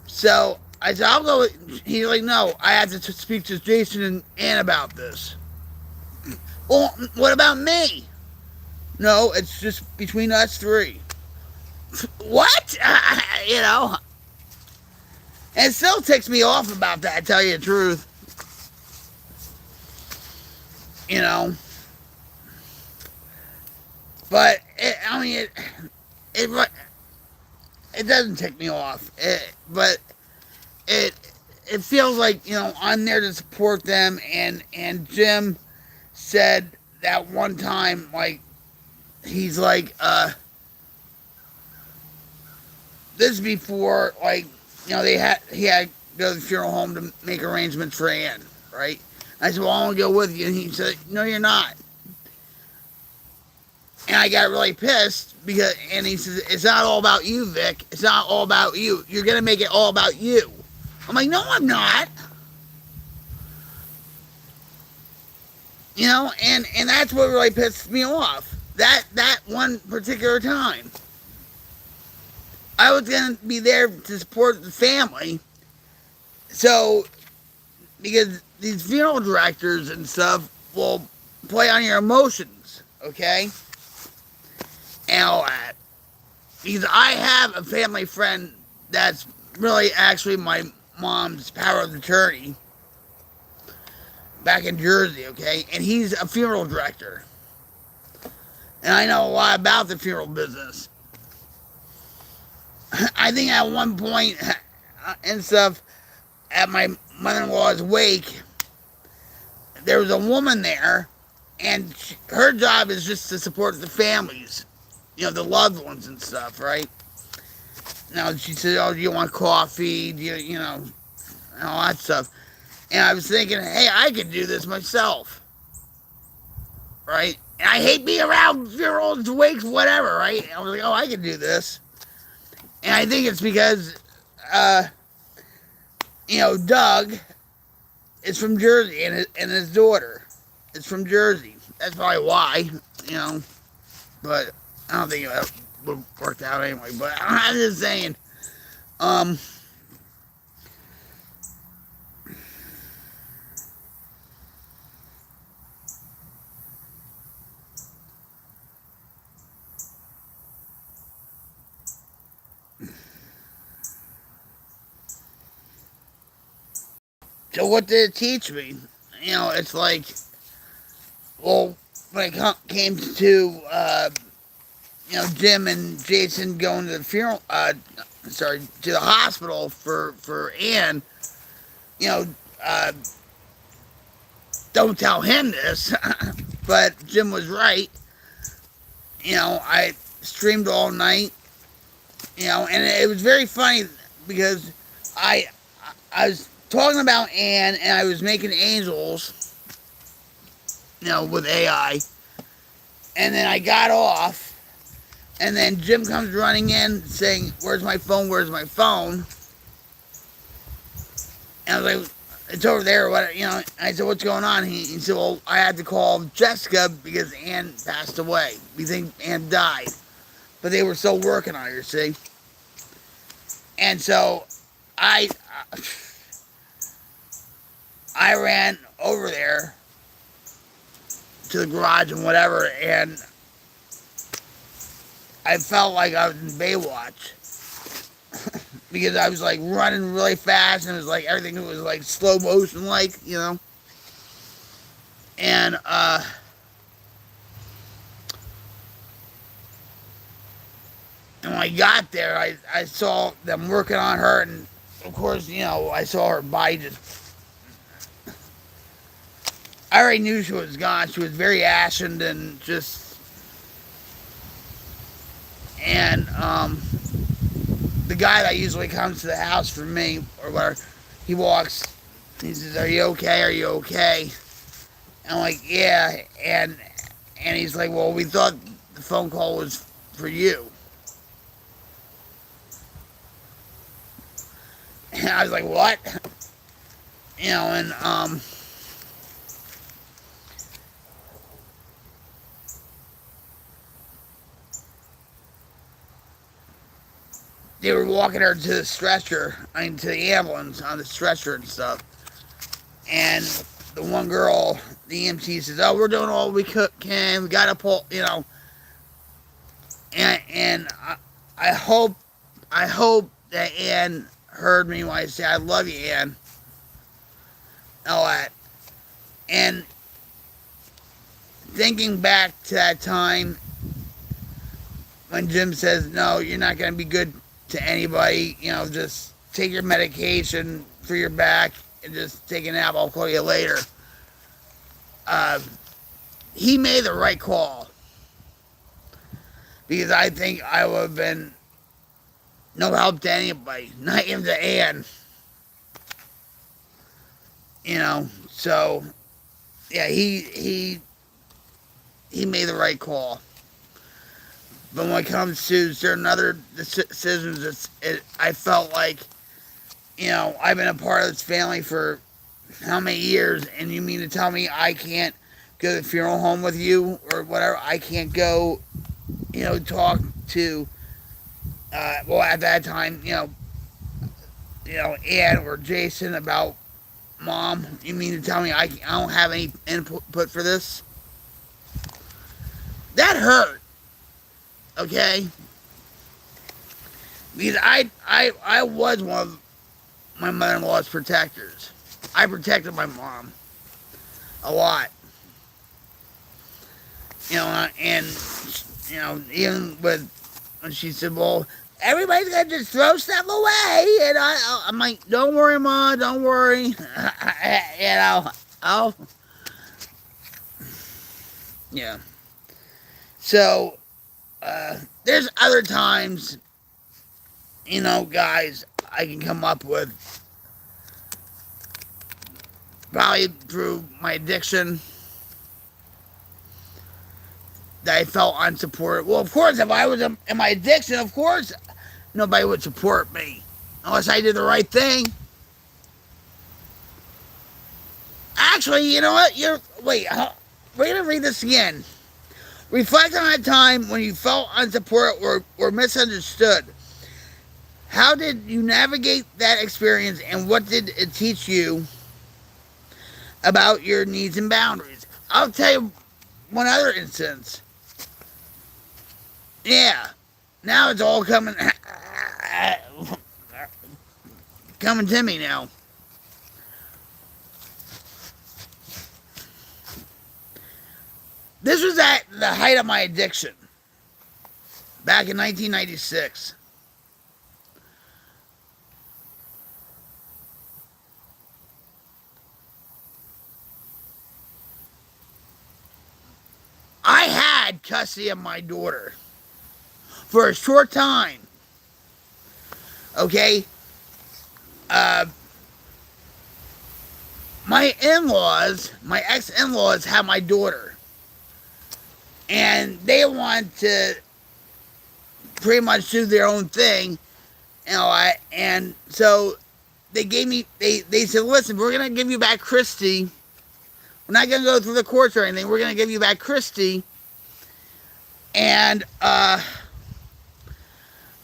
So I said, I'll go. He's like, no, I have to speak to Jason and Ann about this. Well, what about me? No, it's just between us three. What? You know? And it still ticks me off about that, to tell you the truth. You know? But, it doesn't tick me off. But it feels like, you know, I'm there to support them. And Jim said that one time, like, he's like, this is before, like, you know, he had to go to the funeral home to make arrangements for Ann, right? I said, well, I want to go with you. And he said, no, you're not. And I got really pissed because, and he says, it's not all about you, Vic. It's not all about you. You're going to make it all about you. I'm like, no, I'm not. You know, and that's what really pissed me off. That one particular time. I was going to be there to support the family. So, because these funeral directors and stuff will play on your emotions, okay? And all that. Because I have a family friend that's really actually my mom's power of attorney back in Jersey, okay? And he's a funeral director. And I know a lot about the funeral business. I think at one point and stuff, at my mother-in-law's wake, there was a woman there, and her job is just to support the families, you know, the loved ones and stuff, right? Now, she said, oh, do you want coffee? Do you know, and all that stuff. And I was thinking, hey, I could do this myself, right? And I hate being around funerals, wakes, whatever, right? And I was like, oh, I could do this. And I think it's because, you know, Doug is from Jersey, and his daughter is from Jersey. That's probably why, you know. But I don't think it would have worked out anyway. But I'm just saying, so what did it teach me? You know, it's like, well, when it came to, you know, Jim and Jason going to the funeral, to the hospital for Ann, you know, don't tell him this, but Jim was right. You know, I streamed all night, you know, and it was very funny because I was talking about Ann, and I was making angels, you know, with AI, and then I got off, and then Jim comes running in saying, where's my phone, where's my phone? And I was like, it's over there, what, you know. And I said, what's going on? He said, well, I had to call Jessica because Ann passed away. We think Ann died, but they were still working on her, see? And so I ran over there to the garage and whatever, and I felt like I was in Baywatch because I was like running really fast, and it was like everything was like slow motion, like, you know. And when I got there, I saw them working on her, and of course, you know, I saw her body just. I already knew she was gone. She was very ashen and just. And the guy that usually comes to the house for me or whatever, he walks. He says, "Are you okay? Are you okay?" And I'm like, "Yeah." And he's like, "Well, we thought the phone call was for you." And I was like, what? And they were walking her to the stretcher, to the ambulance on the stretcher and stuff. And the one girl, the EMT says, "Oh, we're doing all we can. We gotta pull, And I hope that Ann heard me when I say I love you, Ann. All that. And thinking back to that time when Jim says, "No, you're not gonna be good to anybody. Just take your medication for your back and just take a nap. I'll call you later." He made the right call, because I think I would have been no help to anybody, not even to Ann. So yeah, he made the right call. But when it comes to certain other decisions, I felt like, I've been a part of this family for how many years, and you mean to tell me I can't go to the funeral home with you or whatever? I can't go, talk to, well, at that time, Ann or Jason about Mom. You mean to tell me I don't have any input for this? That hurt, okay? Because I was one of my mother-in-law's protectors. I protected my mom a lot. And even with when she said, "Well, everybody's gonna just throw stuff away," and I'm like, "Don't worry, Ma, don't worry." I'll yeah. So there's other times, guys, I can come up with, probably through my addiction, that I felt unsupported. Well, of course, if I was in my addiction, of course, nobody would support me unless I did the right thing. Actually, you know what? We're gonna read this again. Reflect on a time when you felt unsupported or misunderstood. How did you navigate that experience, and what did it teach you about your needs and boundaries? I'll tell you one other instance. Yeah, now it's all coming to me now. This was at the height of my addiction, back in 1996. I had custody of my daughter for a short time. Okay? My ex-in-laws had my daughter. And they want to pretty much do their own thing. And so they said, "Listen, we're going to give you back Christy. We're not going to go through the courts or anything. We're going to give you back Christy. And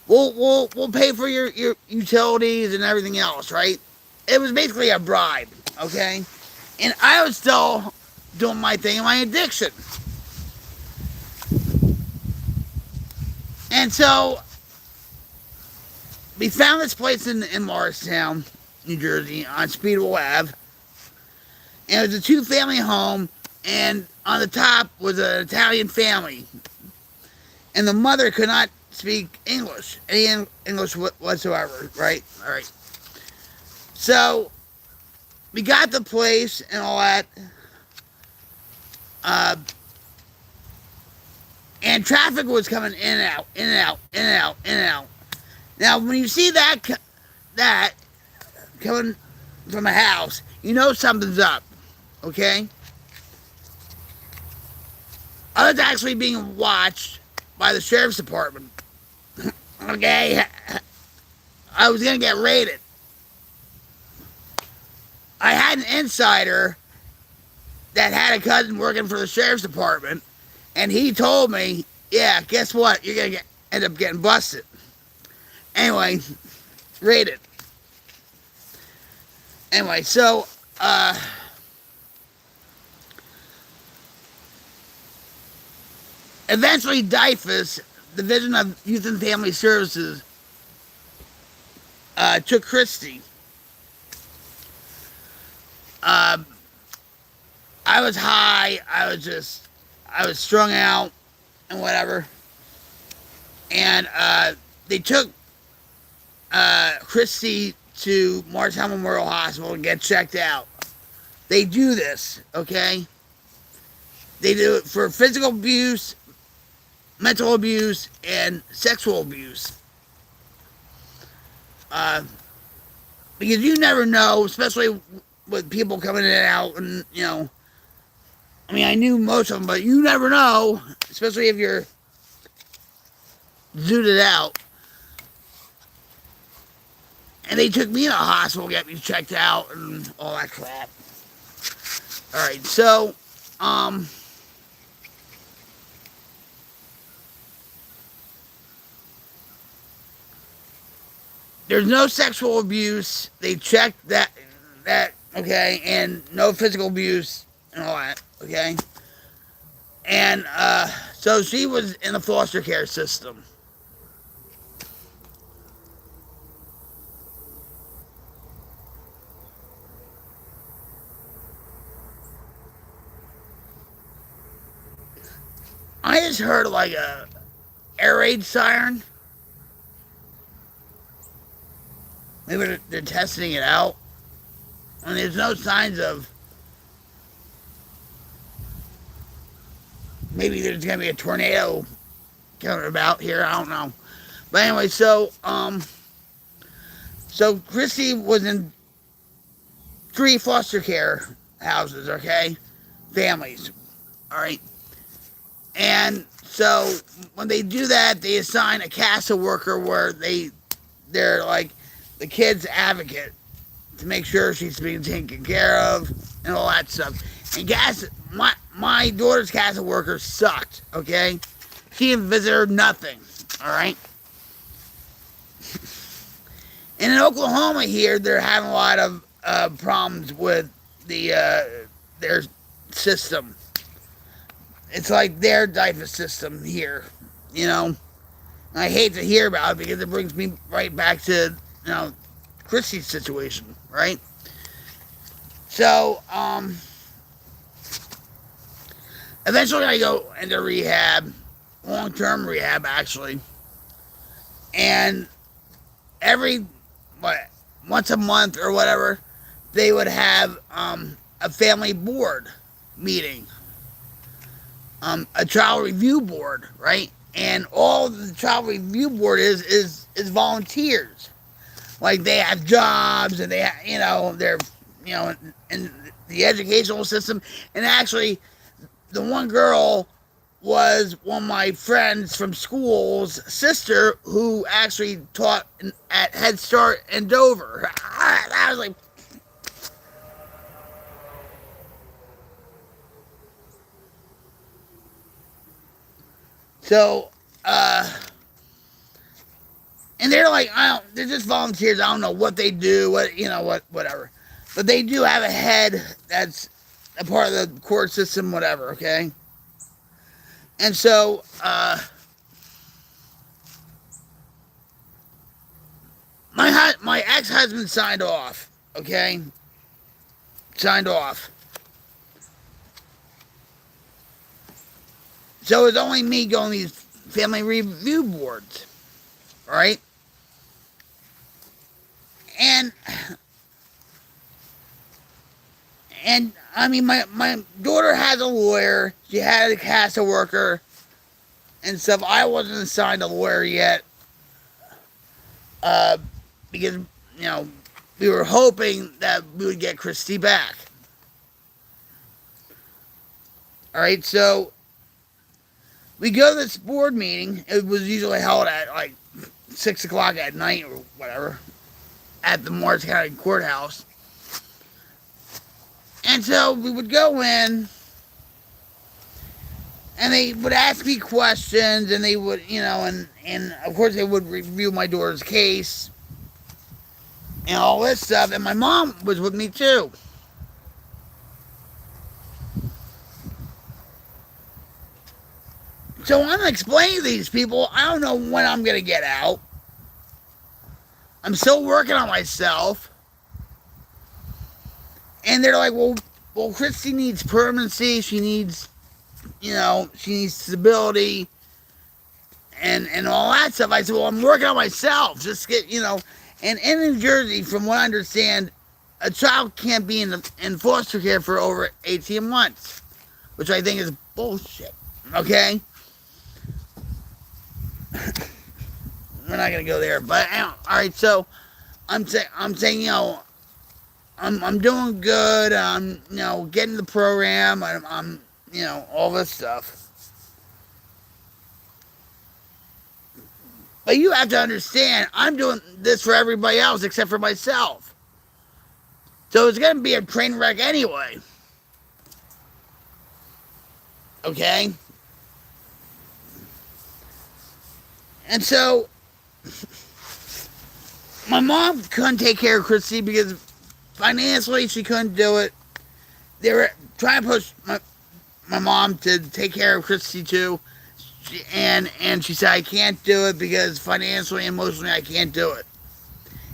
we'll pay for your utilities and everything else," right? It was basically a bribe, okay? And I was still doing my thing in my addiction. And so we found this place in Morristown, New Jersey, on Speedwell Ave. And it was a two-family home, and on the top was an Italian family. And the mother could not speak English, any English whatsoever, right? All right. So we got the place and all that. And traffic was coming in and out, in and out, in and out, in and out. Now, when you see that coming from a house, you know something's up, okay? I was actually being watched by the sheriff's department, okay? I was going to get raided. I had an insider that had a cousin working for the sheriff's department, and he told me, "Yeah, guess what? You're gonna end up getting busted." Anyway, read it. Anyway, so eventually, DIFUS, Division of Youth and Family Services, took Christy. Uh, I was high. I was strung out and whatever. And they took Christy to Morristown Memorial Hospital and get checked out. They do this, okay? They do it for physical abuse, mental abuse, and sexual abuse. Uh, because you never know, especially with people coming in and out, and I mean, I knew most of them, but you never know, especially if you're zooted out. And they took me to the hospital, got me checked out, and all that crap. All right, so there's no sexual abuse. They checked that okay, and no physical abuse and all that, okay. And so she was in the foster care system. I just heard like a air raid siren. Maybe they're testing it out. I mean, there's no signs of maybe there's gonna be a tornado coming about here. I don't know. But anyway, so Christy was in 3 foster care houses, okay, families, all right. And so when they do that, they assign a CASA worker where they're like the kid's advocate to make sure she's being taken care of and all that stuff. And my daughter's CASA worker sucked, okay? She didn't visit her nothing, all right? And in Oklahoma here, they're having a lot of problems with their system. It's like their DIFUS system here, you know. And I hate to hear about it because it brings me right back to Christy's situation, right? So eventually I go into rehab, long-term rehab actually, and every once a month or whatever, they would have a family board meeting, a child review board, right? And all the child review board is volunteers. Like they have jobs and they they're in the educational system. And actually, the one girl was one of my friends from school's sister who actually taught at Head Start in Dover. I was like, so, and they're like, they're just volunteers. I don't know what they do, whatever. But they do have a head that's a part of the court system, whatever, okay? And so, my ex-husband signed off, okay? Signed off. So it's only me going to these family review boards, right? And I mean, my daughter has a lawyer. She had a CASA worker and stuff. I wasn't assigned a lawyer yet because, we were hoping that we would get Christy back. All right, so we go to this board meeting. It was usually held at like 6 o'clock at night or whatever at the Morris County Courthouse. And so we would go in, and they would ask me questions, and they would, and of course they would review my daughter's case and all this stuff. And my mom was with me too. So I'm explaining to these people, I don't know when I'm going to get out. I'm still working on myself. And they're like, well, Christy needs permanency. She needs, she needs stability and all that stuff. I said, well, I'm working on myself. Just get, And in New Jersey, from what I understand, a child can't be in foster care for over 18 months, which I think is bullshit. Okay? We're not gonna go there, but all right. So I'm saying, I'm doing good. I'm, getting the program. I'm, all this stuff. But you have to understand, I'm doing this for everybody else except for myself. So it's gonna be a train wreck anyway. Okay? And so my mom couldn't take care of Christy because financially she couldn't do it. They were trying to push my mom to take care of Christy too. And she said, I can't do it because financially and emotionally I can't do it.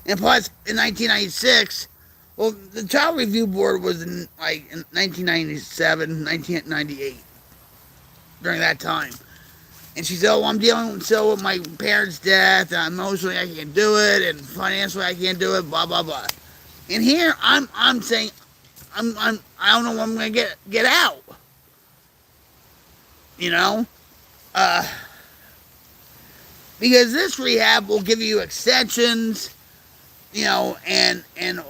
And plus, in 1996, well, the Child Review Board was in 1997, 1998, during that time. And she said, oh, I'm dealing still with my parents' death, and emotionally I can't do it, and financially I can't do it, blah, blah, blah. And here, I'm saying, I don't know when I'm going to get out. Because this rehab will give you extensions, and it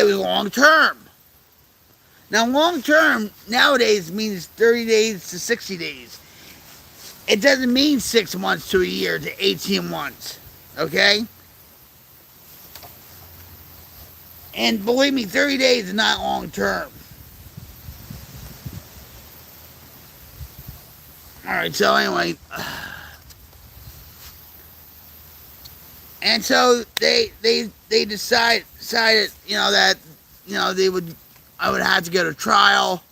was long term. Now, long term nowadays means 30 days to 60 days. It doesn't mean 6 months to a year to 18 months, okay? And believe me, 30 days is not long term. All right, so anyway, and so they decided, that, I would have to go to trial,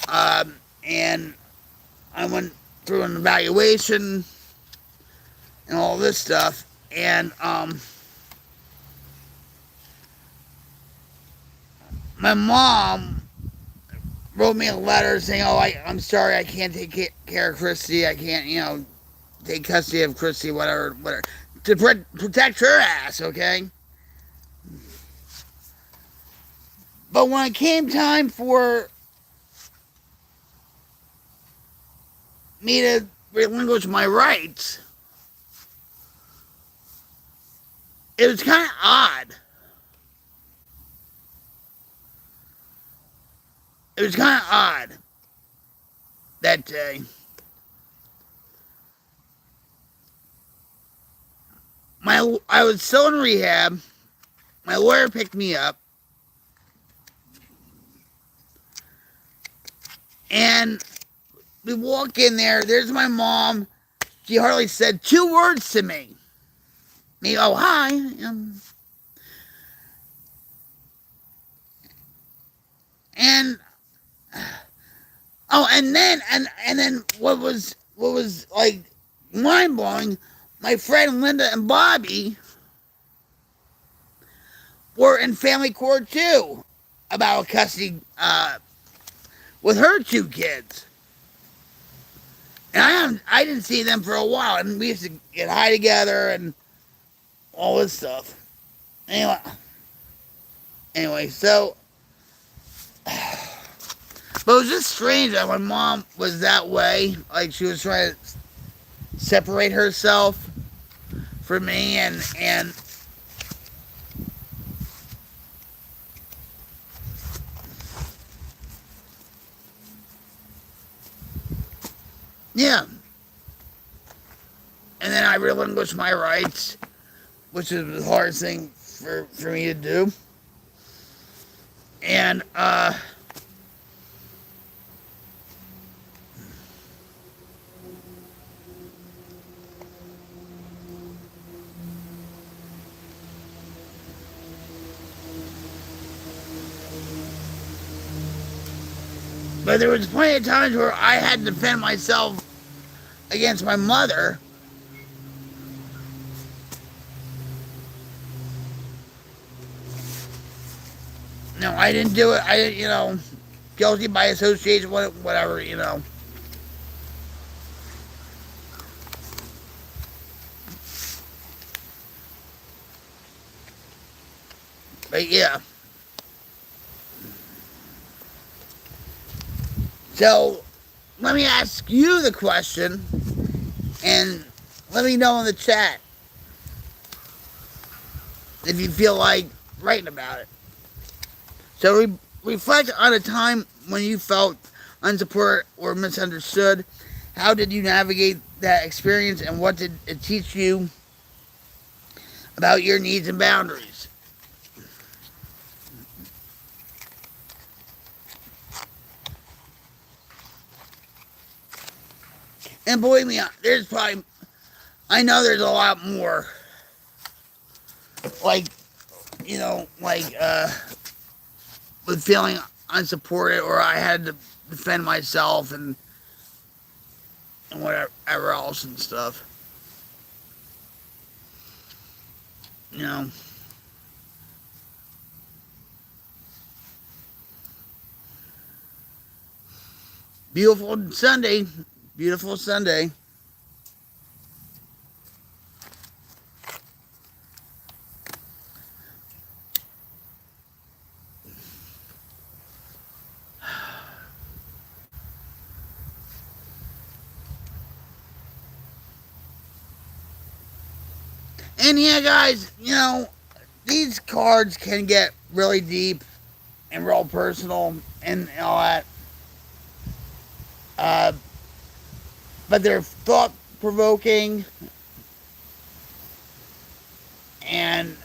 and I went through an evaluation and all this stuff, and my mom wrote me a letter saying, oh, I'm sorry, I can't take care of Christy, I can't, take custody of Christy, whatever, to protect her ass, okay? But when it came time for me to relinquish my rights, it was kind of odd. It was kind of odd that day. I was still in rehab. My lawyer picked me up. And we walk in there. There's my mom. She hardly said 2 words to me. Me, oh, hi. And oh, and then what was like mind blowing, my friend Linda and Bobby were in family court too about custody with her 2 kids. And I didn't see them for a while, and we used to get high together and all this stuff. Anyway, so, but it was just strange that my mom was that way, like she was trying to separate herself from me, and yeah. And then I relinquished my rights, which is the hardest thing for me to do. And but there was plenty of times where I had to defend myself against my mother. No, I didn't do it. Guilty by association, whatever. But yeah. So, let me ask you the question, and let me know in the chat if you feel like writing about it. So, reflect on a time when you felt unsupported or misunderstood. How did you navigate that experience, and what did it teach you about your needs and boundaries? And believe me, I know there's a lot more. Like, with feeling unsupported, or I had to defend myself and whatever else and stuff. You know. Beautiful Sunday. Beautiful Sunday. And yeah, guys, these cards can get really deep and real personal and all that. But they're thought provoking, and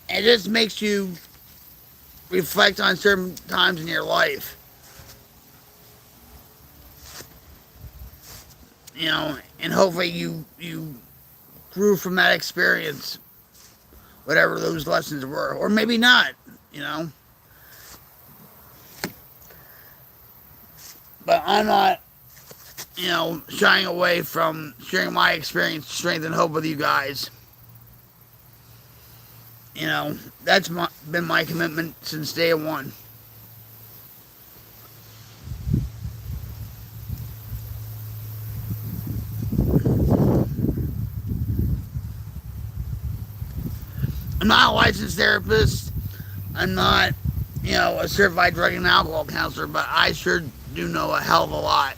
it just makes you reflect on certain times in your life. And hopefully you grew from that experience, whatever those lessons were, or maybe not. But I'm not, shying away from sharing my experience, strength, and hope with you guys. That's been my commitment since day one. I'm not a licensed therapist. I'm not, a certified drug and alcohol counselor, but I sure do know a hell of a lot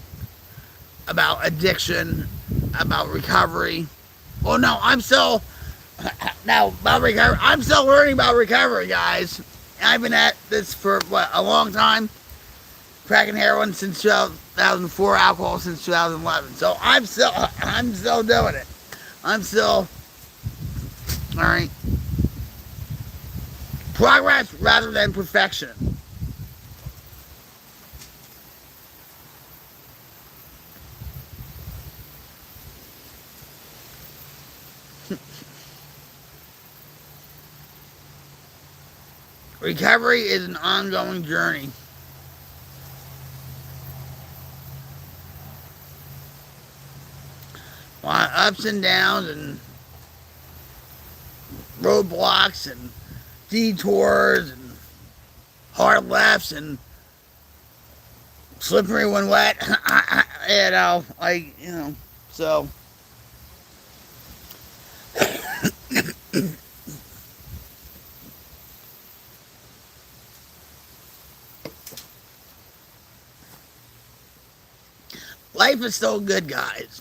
about addiction, about recovery. Well, no, I'm still about recovery. I'm still learning about recovery, guys. I've been at this for a long time. Cracking heroin since 2004, alcohol since 2011. So I'm still doing it. I'm still all right. Progress rather than perfection. Recovery is an ongoing journey. A lot of ups and downs and roadblocks and detours and hard lefts and slippery when wet. So. Life is still good, guys.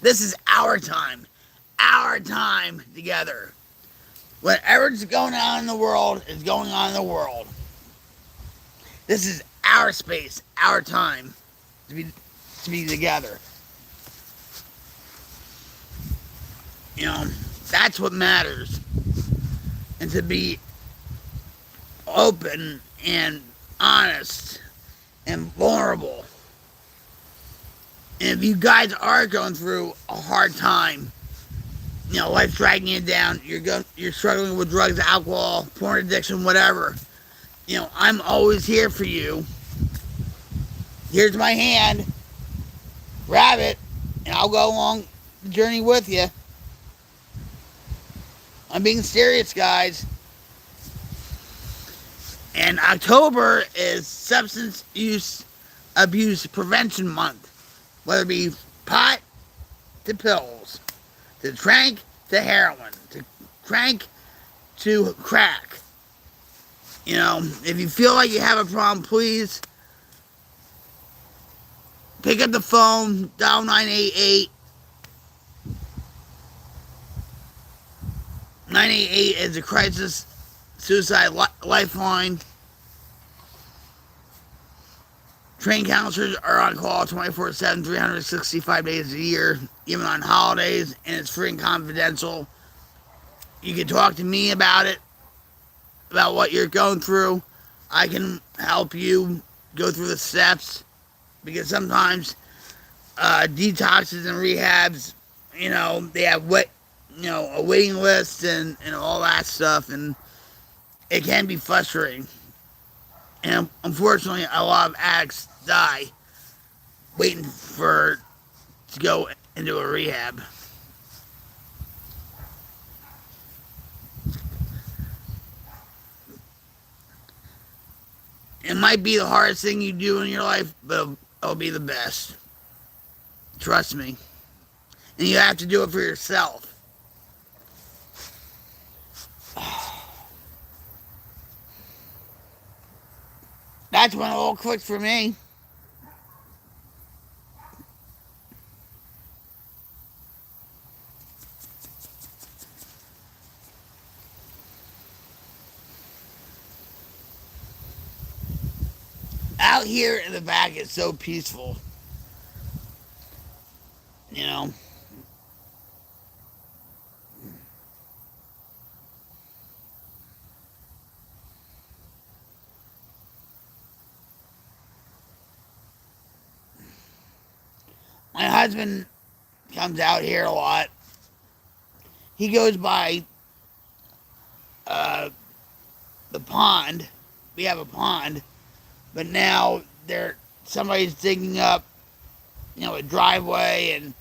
This is our time together. Whatever's going on in the world is going on in the world. This is our space, our time to be together. That's what matters. and to be open and honest and vulnerable. And if you guys are going through a hard time, life's dragging you down, you're struggling with drugs, alcohol, porn addiction, whatever. I'm always here for you. Here's my hand. Grab it, and I'll go along the journey with you. I'm being serious, guys. And October is Substance Use Abuse Prevention Month. Whether it be pot to pills, to trank to heroin, to crank to crack. If you feel like you have a problem, please pick up the phone, dial 988. 988 is a crisis suicide lifeline. Trained counselors are on call 24/7, 365 days a year, even on holidays, and it's free and confidential. You can talk to me about it, about what you're going through. I can help you go through the steps, because sometimes detoxes and rehabs, they have a waiting list and all that stuff, and it can be frustrating. And unfortunately, a lot of addicts die waiting to go into a rehab. It might be the hardest thing you do in your life, but it'll be the best. Trust me. And you have to do it for yourself. That's when it all clicked for me. Out here in the back, it's so peaceful. You know? My husband comes out here a lot. He goes by the pond. We have a pond, but now somebody's digging up, a driveway and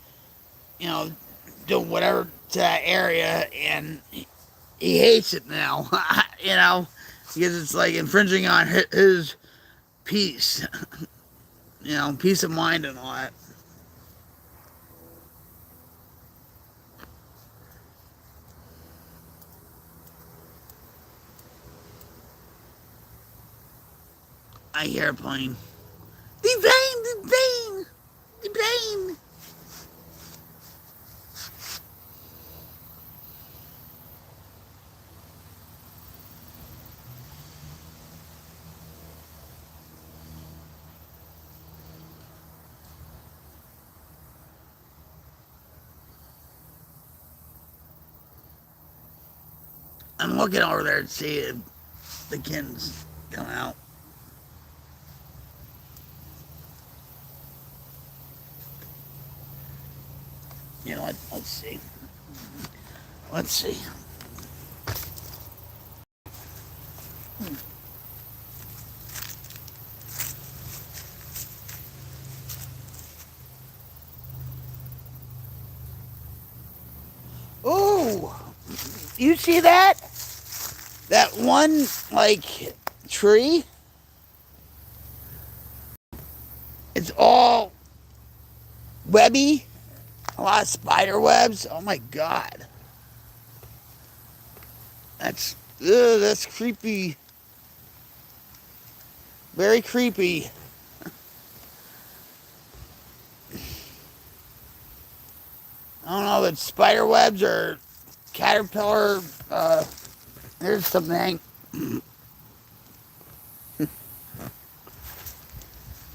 doing whatever to that area, and he hates it now. Because it's like infringing on his peace, peace of mind and all that. I hear a plane. The plane. I'm looking over there to see if the kittens come out. Let's see. Let's see. Ooh, you see that? That one, tree? It's all webby. A lot of spider webs. Oh my God. That's creepy. Very creepy. I don't know if it's spider webs or caterpillar. There's something.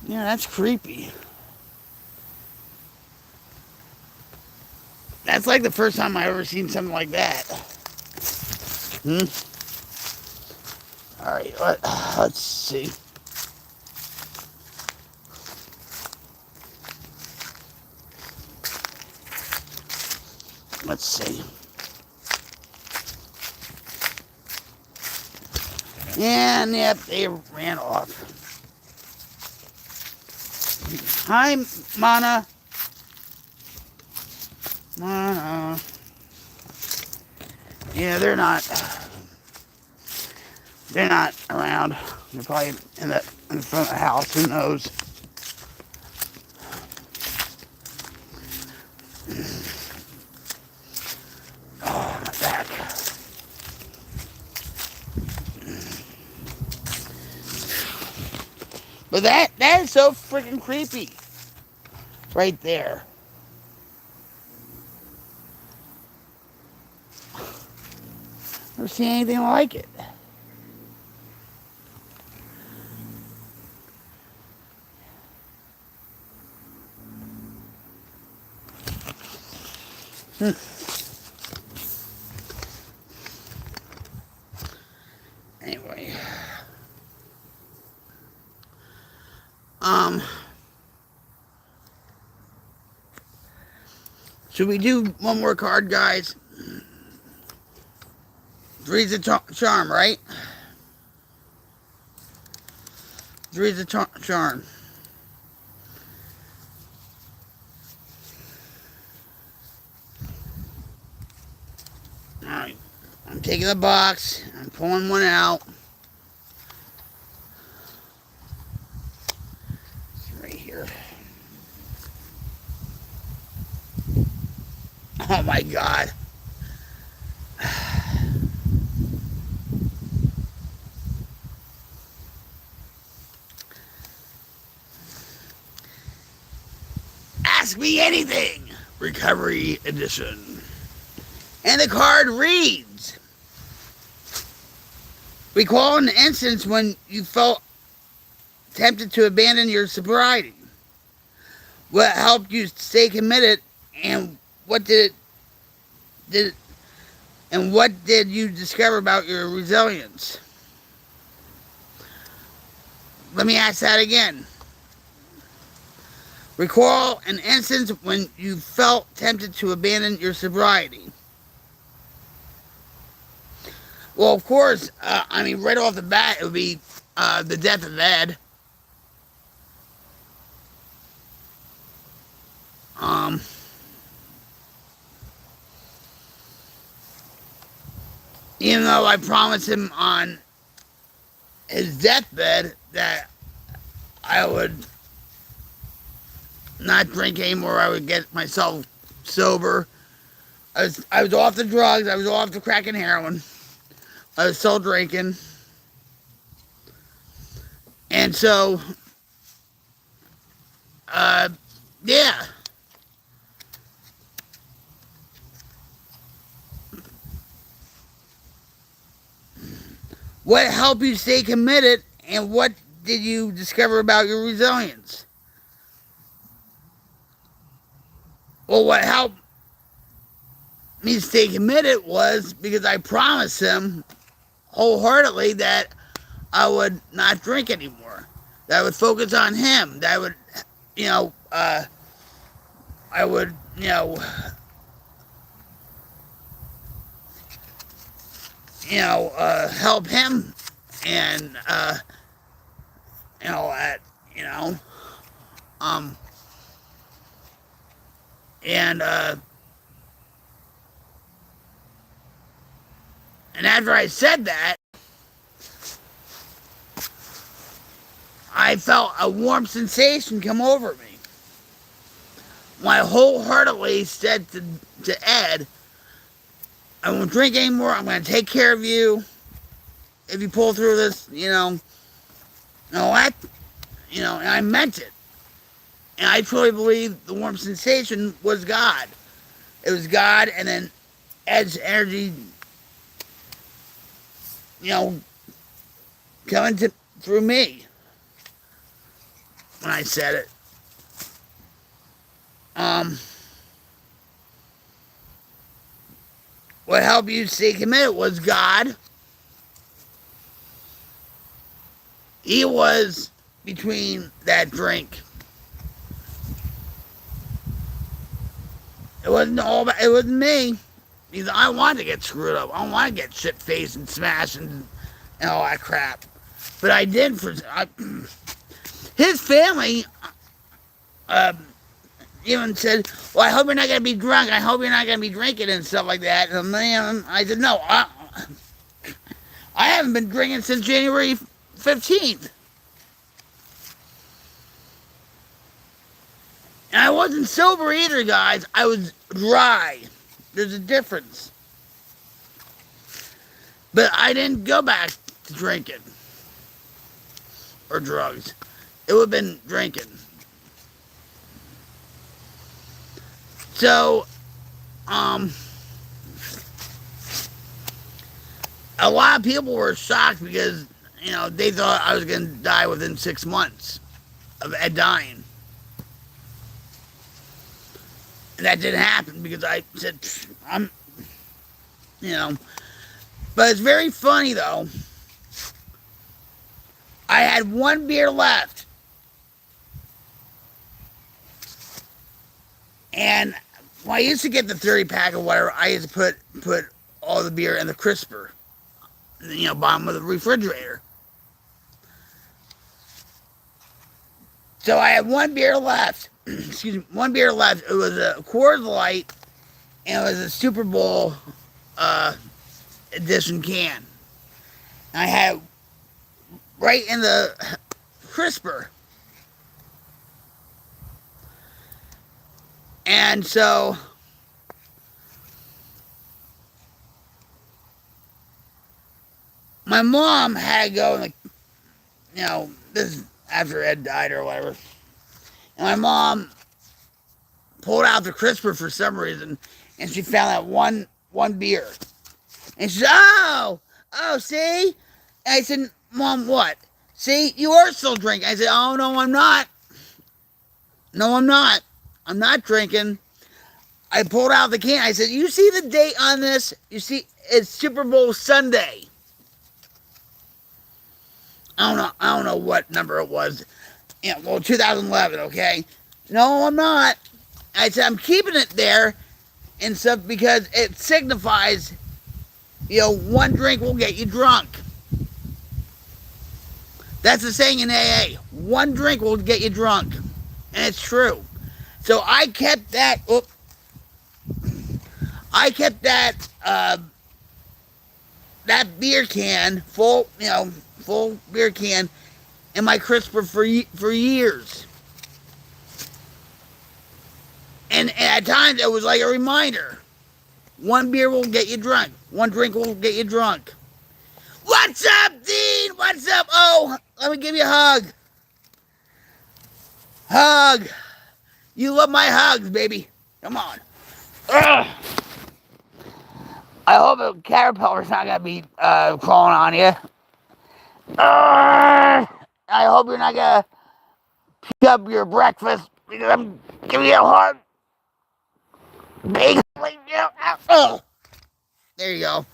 Yeah, that's creepy. That's like the first time I ever seen something like that. Alright, let's see. Let's see. And yep, they ran off. Hi, Mana. Mana. Yeah, they're not around. They're probably in the front of the house. Who knows? Oh, my back. But that is so freaking creepy. Right there. Never seen anything like it. Anyway. Should we do one more card, guys? Three's a charm, right? Three's a charm. Alright. I'm taking the box. I'm pulling one out. It's right here. Oh my God. Ask Me Anything, Recovery Edition. And the card reads, recall an instance when you felt tempted to abandon your sobriety. What helped you stay committed, and what did you discover about your resilience? Let me ask that again. Recall an instance when you felt tempted to abandon your sobriety. Well, of course, right off the bat, it would be the death of Ed. Even though I promised him on his deathbed that I would not drink anymore, I would get myself sober. I was off the drugs, I was off the crack and heroin. I was still drinking. And so, yeah. What helped you stay committed, and what did you discover about your resilience? Well, what helped me stay committed was because I promised him wholeheartedly that I would not drink anymore. That I would focus on him. That I would, I would, help him, and and and after I said that, I felt a warm sensation come over me. When I wholeheartedly said to Ed, I won't drink anymore, I'm going to take care of you. If you pull through this, and I meant it. And I truly believe the warm sensation was God. It was God, and then Ed's energy, coming through me when I said it. What helped you stay committed was God. He was between that drink. It wasn't all. It wasn't me. Because I wanted to get screwed up. I want to get shit faced and smashed and all that crap. But I did for his family. Uh, Even said, "Well, I hope you're not gonna be drunk. I hope you're not gonna be drinking and stuff like that." And man, I said, "No, I haven't been drinking since January 15th, and I wasn't sober either, guys. I was dry. There's a difference, but I didn't go back to drinking or drugs. It would have been drinking." So, a lot of people were shocked because, they thought I was going to die within 6 months of Ed dying. And that didn't happen because I said, I'm, you know. But it's very funny, though. I had one beer left. And when I used to get the 30 pack or whatever, I used to put all the beer in the crisper, bottom of the refrigerator. So I had one beer left. Excuse me, one beer left. It was a Coors Light, and it was a Super Bowl edition can. And I had right in the crisper. And so my mom had to go, this is after Ed died or whatever. And my mom pulled out the crisper for some reason, and she found that one beer. And she said, oh, see? And I said, Mom, what? See, you are still drinking. I said, oh, no, I'm not. No, I'm not. I'm not drinking. I pulled out the can. I said, you see the date on this? You see, it's Super Bowl Sunday. I don't know what number it was. 2011, okay? No, I'm not. I said, I'm keeping it there and stuff because it signifies, one drink will get you drunk. That's the saying in AA. One drink will get you drunk. And it's true. So I kept that, that beer can, full beer can in my crisper for years. And at times it was like a reminder. One beer will get you drunk. One drink will get you drunk. What's up, Dean? What's up? Oh, let me give you a hug. Hug. You love my hugs, baby. Come on. Ugh. I hope a caterpillar's not going to be crawling on you. I hope you're not going to pick up your breakfast because I'm giving you a hug. Big. There you go.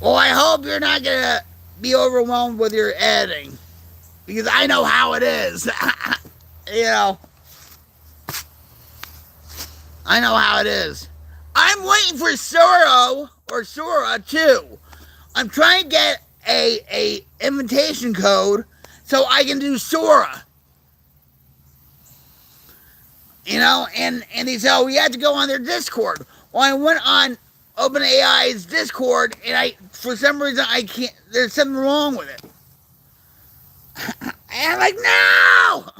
Well, I hope you're not going to be overwhelmed with your editing. Because I know how it is. I know how it is. I'm waiting for Sora or Sora too. I'm trying to get a invitation code so I can do Sora. And they said, oh, we have to go on their Discord. Well, I went on OpenAI's Discord, and for some reason, I can't. There's something wrong with it. And I'm like, no!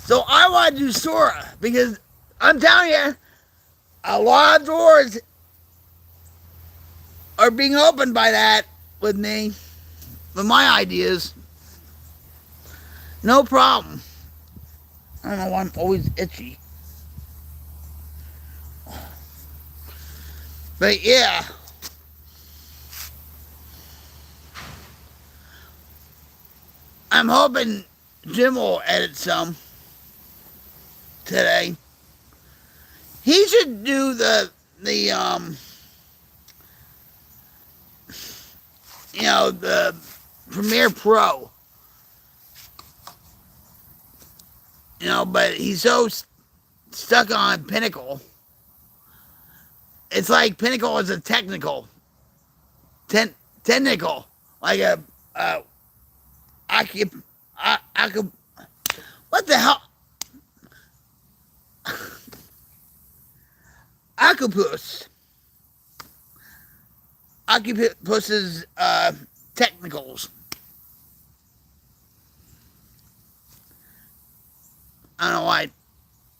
So I want to do Sora, because I'm telling you, a lot of doors are being opened by that with me, with my ideas. No problem. I don't know why I'm always itchy. But yeah. I'm hoping Jim will edit some today. He should do the the Premiere Pro. But he's so stuck on Pinnacle. It's like Pinnacle is a technical, like a occup, occup, what the hell, octopus, octopus's technicals. I don't know why I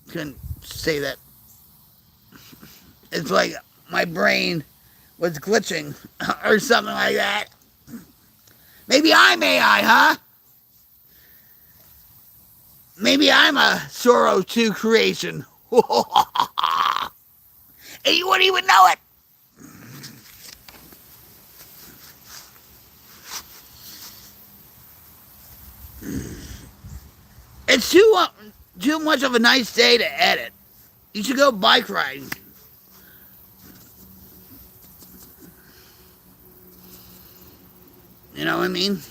couldn't say that. It's like my brain was glitching or something like that. Maybe I'm AI, huh? Maybe I'm a Sorrow 2 creation. And you wouldn't even know it. It's too much of a nice day to edit. You should go bike riding. You know what I mean?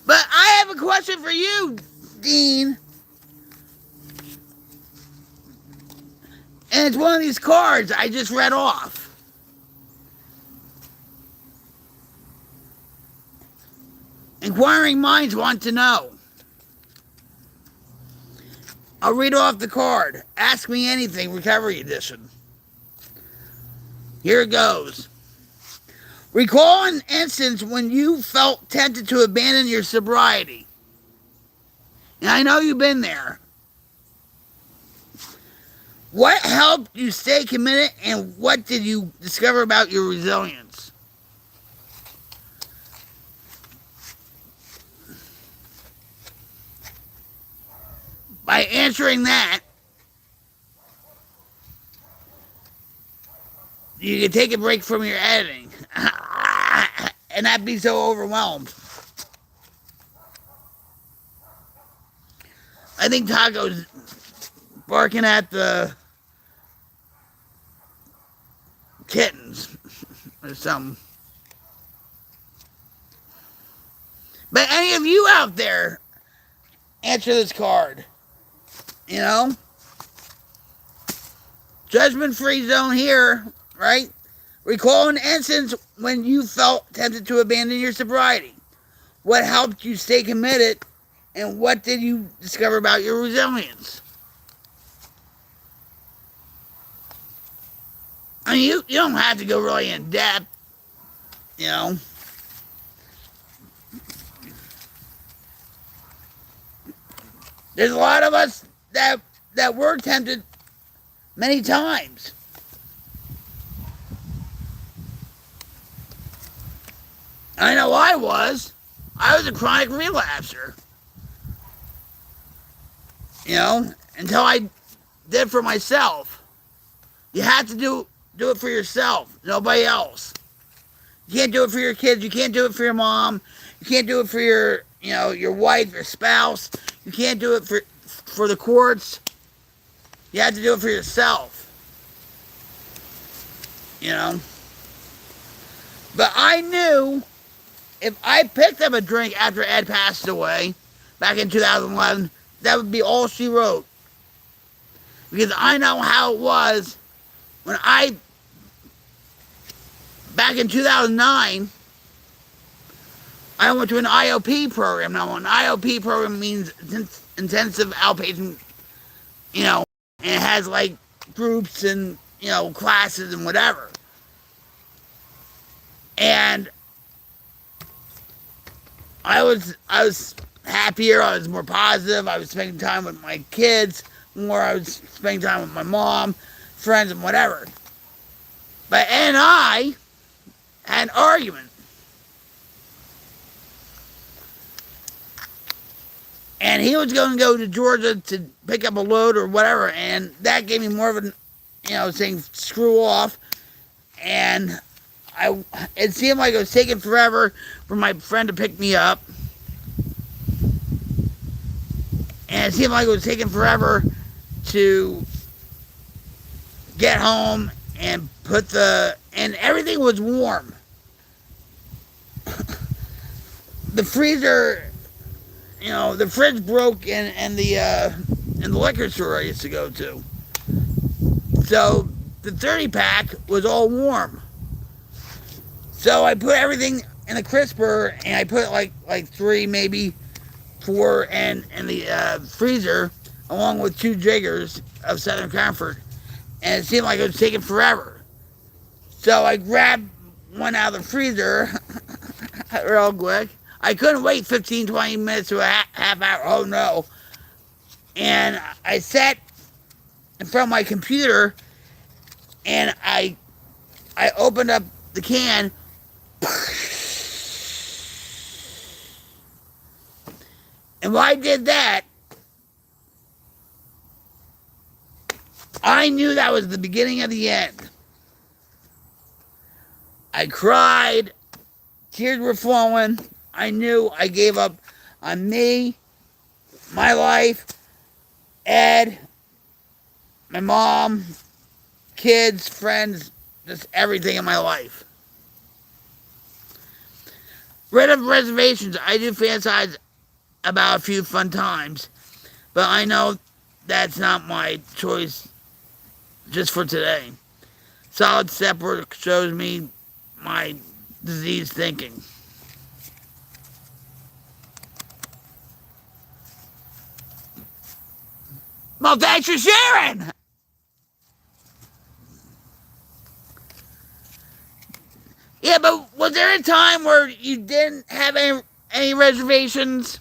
But I have a question for you, Dean. And it's one of these cards I just read off. Inquiring minds want to know. I'll read off the card. Ask Me Anything, Recovery Edition. Here it goes. Recall an instance when you felt tempted to abandon your sobriety. And I know you've been there. What helped you stay committed, and what did you discover about your resilience? By answering that, you can take a break from your editing and not be so overwhelmed. I think Taco's barking at the kittens or something. But any of you out there, answer this card. Judgment-free zone here, right? Recall an instance when you felt tempted to abandon your sobriety. What helped you stay committed, and what did you discover about your resilience? I mean, you don't have to go really in depth, There's a lot of us that were tempted many times. I know I was. I was a chronic relapser. Until I did for myself. You have to do it for yourself, nobody else. You can't do it for your kids. You can't do it for your mom. You can't do it for your wife, your spouse. You can't do it for the courts. You have to do it for yourself. But I knew if I picked up a drink after Ed passed away back in 2011, that would be all she wrote. Because I know how it was when back in 2009, I went to an IOP program. Now, an IOP program means intensive outpatient, and it has like groups and, classes and whatever. And I was happier. I was more positive. I was spending time with my kids more. I was spending time with my mom, friends, and whatever. But Ed and I had an argument. And he was going to go to Georgia to pick up a load or whatever, and that gave me more of an, saying screw off. And it seemed like it was taking forever for my friend to pick me up. And it seemed like it was taking forever to get home and and everything was warm. The freezer, the fridge broke in the liquor store I used to go to. So the 30 pack was all warm. So I put everything in the crisper and I put like 3, maybe 4 in the freezer, along with 2 jiggers of Southern Comfort. And it seemed like it was taking forever. So I grabbed one out of the freezer real quick. I couldn't wait 15, 20 minutes to a half hour. Oh no. And I sat in front of my computer and I opened up the can. And when I did that, I knew that was the beginning of the end. I cried. Tears were flowing. I knew I gave up on me, my life, Ed, my mom, kids, friends, just everything in my life. Rid of reservations. I do fantasize about a few fun times, but I know that's not my choice just for today. Solid Stepper shows me my diseased thinking. Well, thanks for sharing. Yeah, but was there a time where you didn't have any reservations?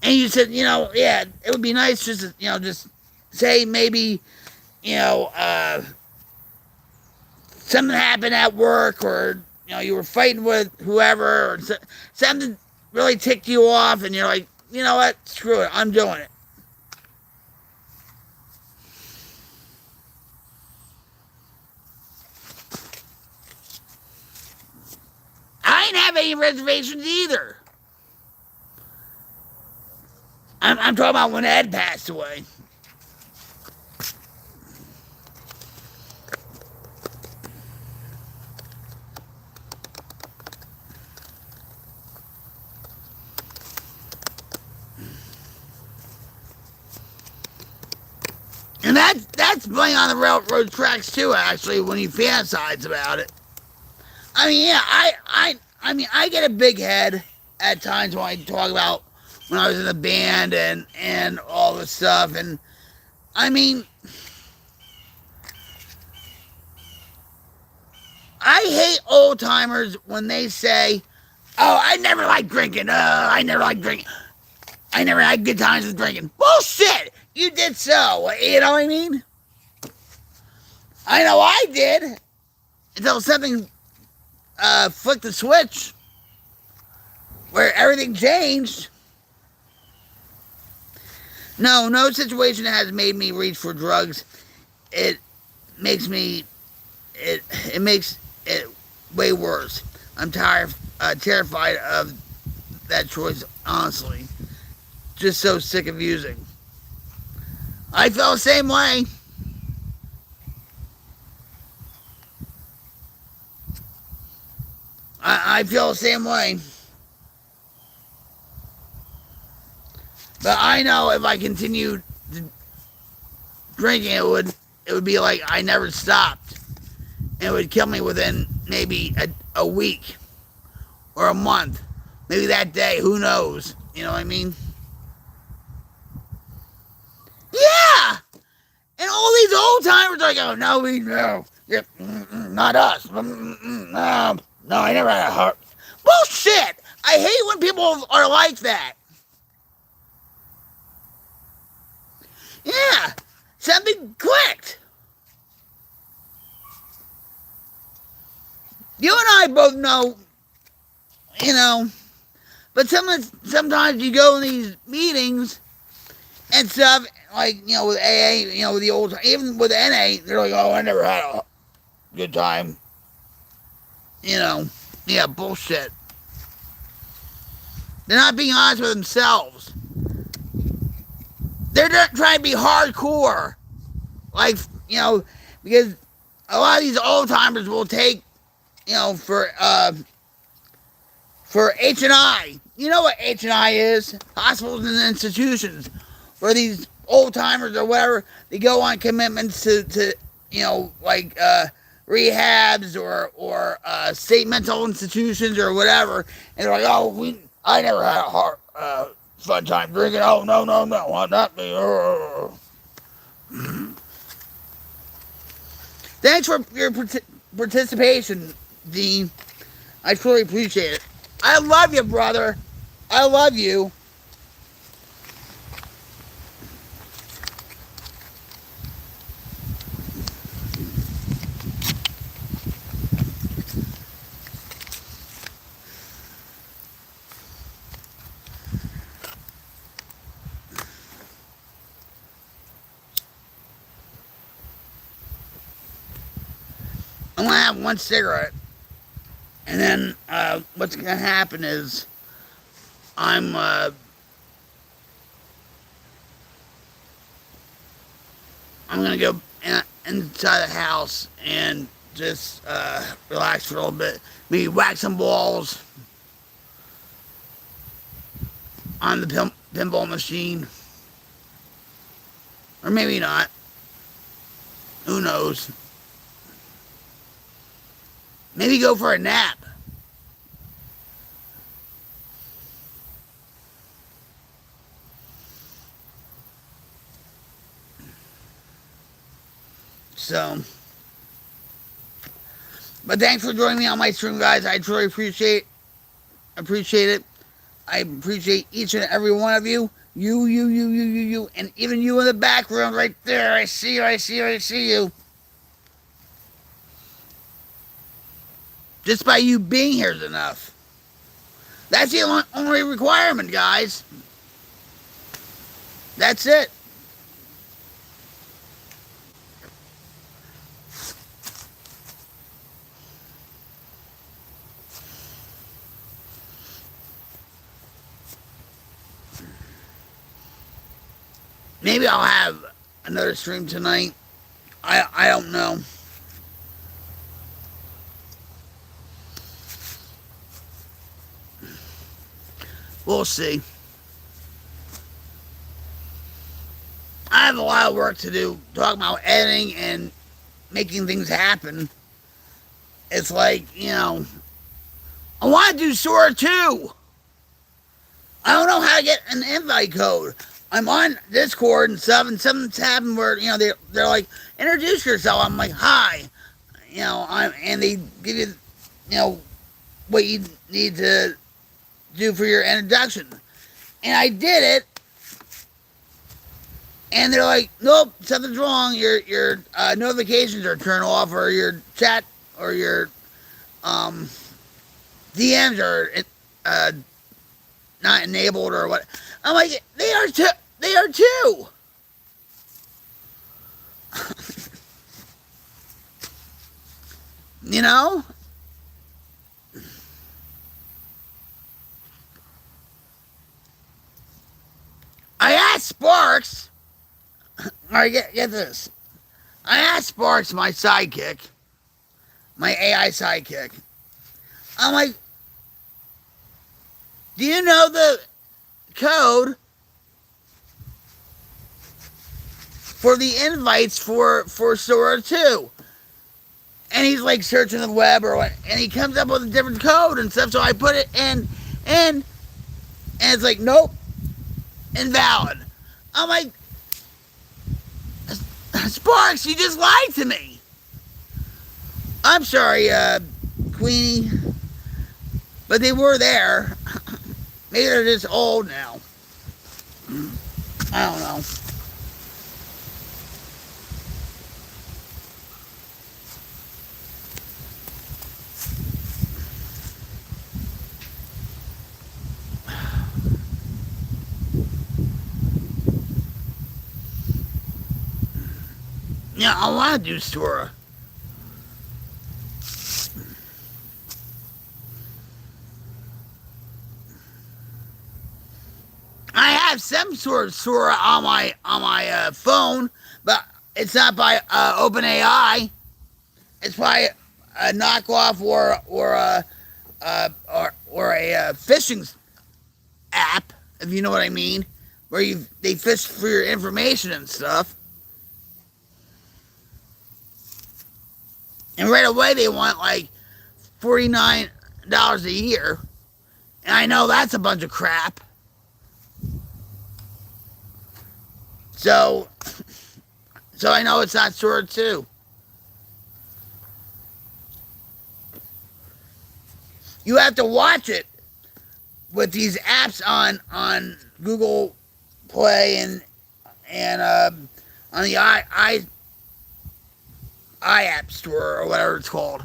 And you said, yeah, it would be nice just to, just say maybe, something happened at work, or, you were fighting with whoever, or something really ticked you off, and you're like, you know what, screw it, I'm doing it. I didn't have any reservations either. I'm talking about when Ed passed away. And that's playing on the railroad tracks too, actually, when you fantasize about it. I mean, yeah, I get a big head at times when I talk about when I was in the band and all this stuff. And I mean, I hate old timers when they say, "Oh, I never liked drinking. I never liked drinking. I never had good times with drinking." Bullshit! You did so. You know what I mean? I know I did. Until something flicked the switch where everything changed. No situation has made me reach for drugs. It makes it way worse. I'm terrified of that choice, honestly. Just so sick of using. I felt the same way. I feel the same way. But I know if I continued drinking, it would be like I never stopped. And it would kill me within maybe a week or a month. Maybe that day, who knows? You know what I mean? Yeah! And all these old timers are like, "Oh, no, yeah, not us. No, I never had a heart." Bullshit! I hate when people are like that. Yeah, something clicked. You and I both know, but sometimes you go in these meetings and stuff. Like, with AA, with the old, even with NA, they're like, oh, I never had a good time. You know, yeah, bullshit. They're not being honest with themselves. They're not trying to be hardcore. Like, because a lot of these old timers will take, for H&I. You know what H&I is? Hospitals and institutions. Where these old timers or whatever, they go on commitments to rehabs or state mental institutions or whatever, and they're like, oh, I never had a hard fun time drinking. Oh, no, no, no, not me. Thanks for your participation, Dean. I truly appreciate it. I love you, brother. I love you. I'm gonna have one cigarette, and then what's gonna happen is I'm gonna go inside the house and just relax for a little bit. Maybe whack some balls on the pinball machine, or maybe not. Who knows? Maybe go for a nap. So, but thanks for joining me on my stream, guys. I truly appreciate it. I appreciate each and every one of you. You, and even you in the background right there. I see you, I see you, I see you. Just by you being here is enough. That's the only requirement, guys. That's it. Maybe I'll have another stream tonight. I don't know. We'll see. I have a lot of work to do. Talking about editing and making things happen. It's like, I want to do Sora 2. I don't know how to get an invite code. I'm on Discord and stuff, and something's happened where, they're like, introduce yourself. I'm like, hi. And they give you, what you need to do for your introduction. And I did it. And they're like, nope, something's wrong. Your notifications are turned off, or your chat or your DMs are not enabled, or what. I'm like, they are too. They are too. You know? I asked Sparks. All right, get this. I asked Sparks, my sidekick, my AI sidekick. I'm like, do you know the code for the invites for Sora 2? And he's like searching the web or what, and he comes up with a different code and stuff. So I put it in, and it's like, nope, invalid. I'm like, Sparks, you just lied to me. I'm sorry, Queenie, but they were there. Maybe they're just old now. I don't know. Yeah, I want to do Sora. I have some sort of Sora on my phone, but it's not by OpenAI. It's by a knockoff or a phishing app, if you know what I mean, where they fish for your information and stuff. And right away they want like $49 a year, and I know that's a bunch of crap. So, so I know it's not Sora 2. You have to watch it with these apps on Google Play and on the I App Store or whatever it's called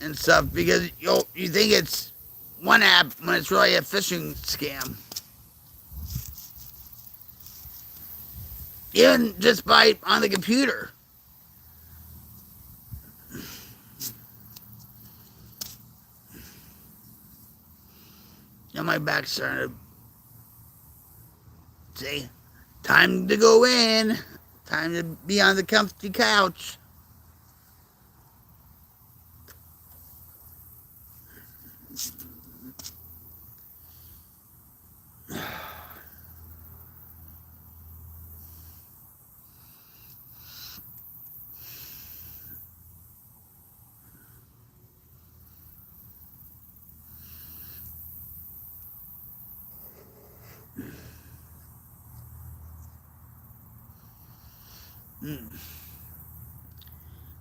and stuff because you think it's one app when it's really a phishing scam. Even just by on the computer. Now my back's starting to say, time to go in. Time to be on the comfy couch.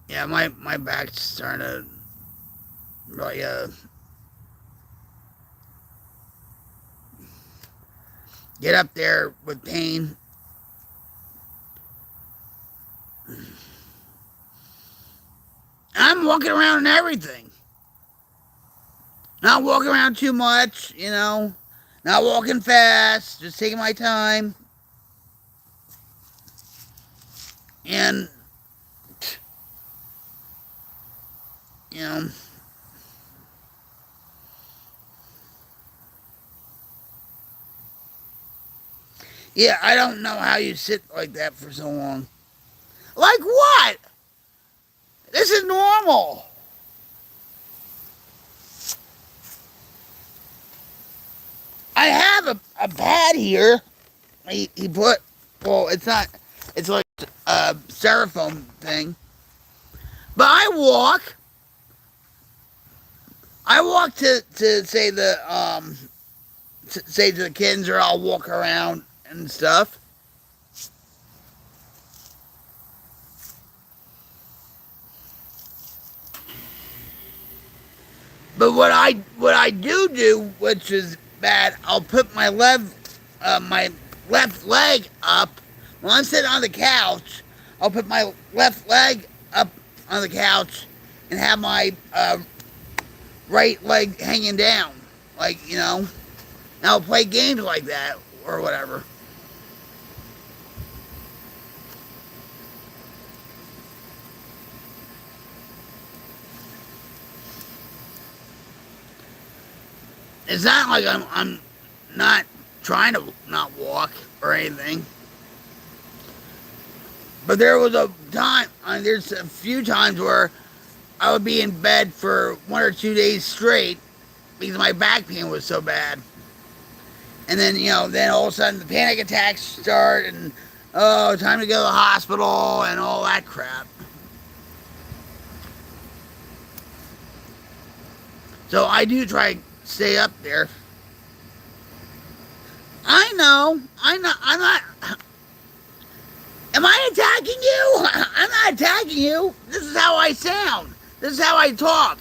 Yeah, my back's starting to really get up there with pain. I'm walking around and everything. Not walking around too much, you know. Not walking fast, just taking my time. And, you know, yeah, I don't know how you sit like that for so long. Like what? This is normal. I have a pad here. He put, well, it's not, it's like a styrofoam thing. But I walk to say say to the kids, or I'll walk around and stuff. But what I do, which is bad, I'll put my left leg up when I'm sitting on the couch. I'll put my left leg up on the couch and have my right leg hanging down, like you know. And I'll play games like that or whatever. It's not like I'm not trying to not walk or anything. But there was a time, there's a few times where I would be in bed for 1 or 2 days straight because my back pain was so bad. And then, you know, then all of a sudden the panic attacks start and, oh, time to go to the hospital and all that crap. So I do try to stay up there. I know. I'm not. Am I attacking you? I'm not attacking you. This is how I sound. This is how I talk.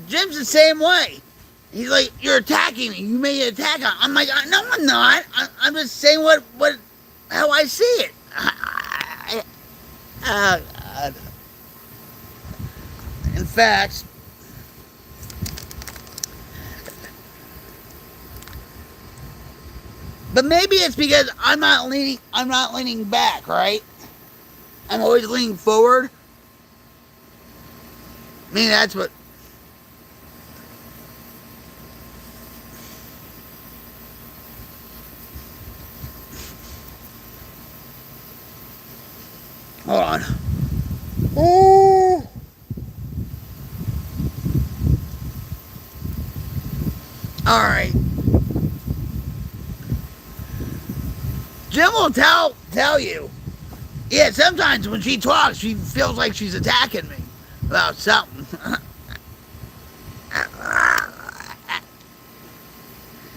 Jim's the same way. He's like, you're attacking me. You made an attack. I'm like, no, I'm not. I'm just saying how I see it. God. In fact, but maybe it's because I'm not leaning back, right? I'm always leaning forward. I mean, that's what. Hold on. Ooh. All right. Jim will tell you. Yeah, sometimes when she talks, she feels like she's attacking me about something.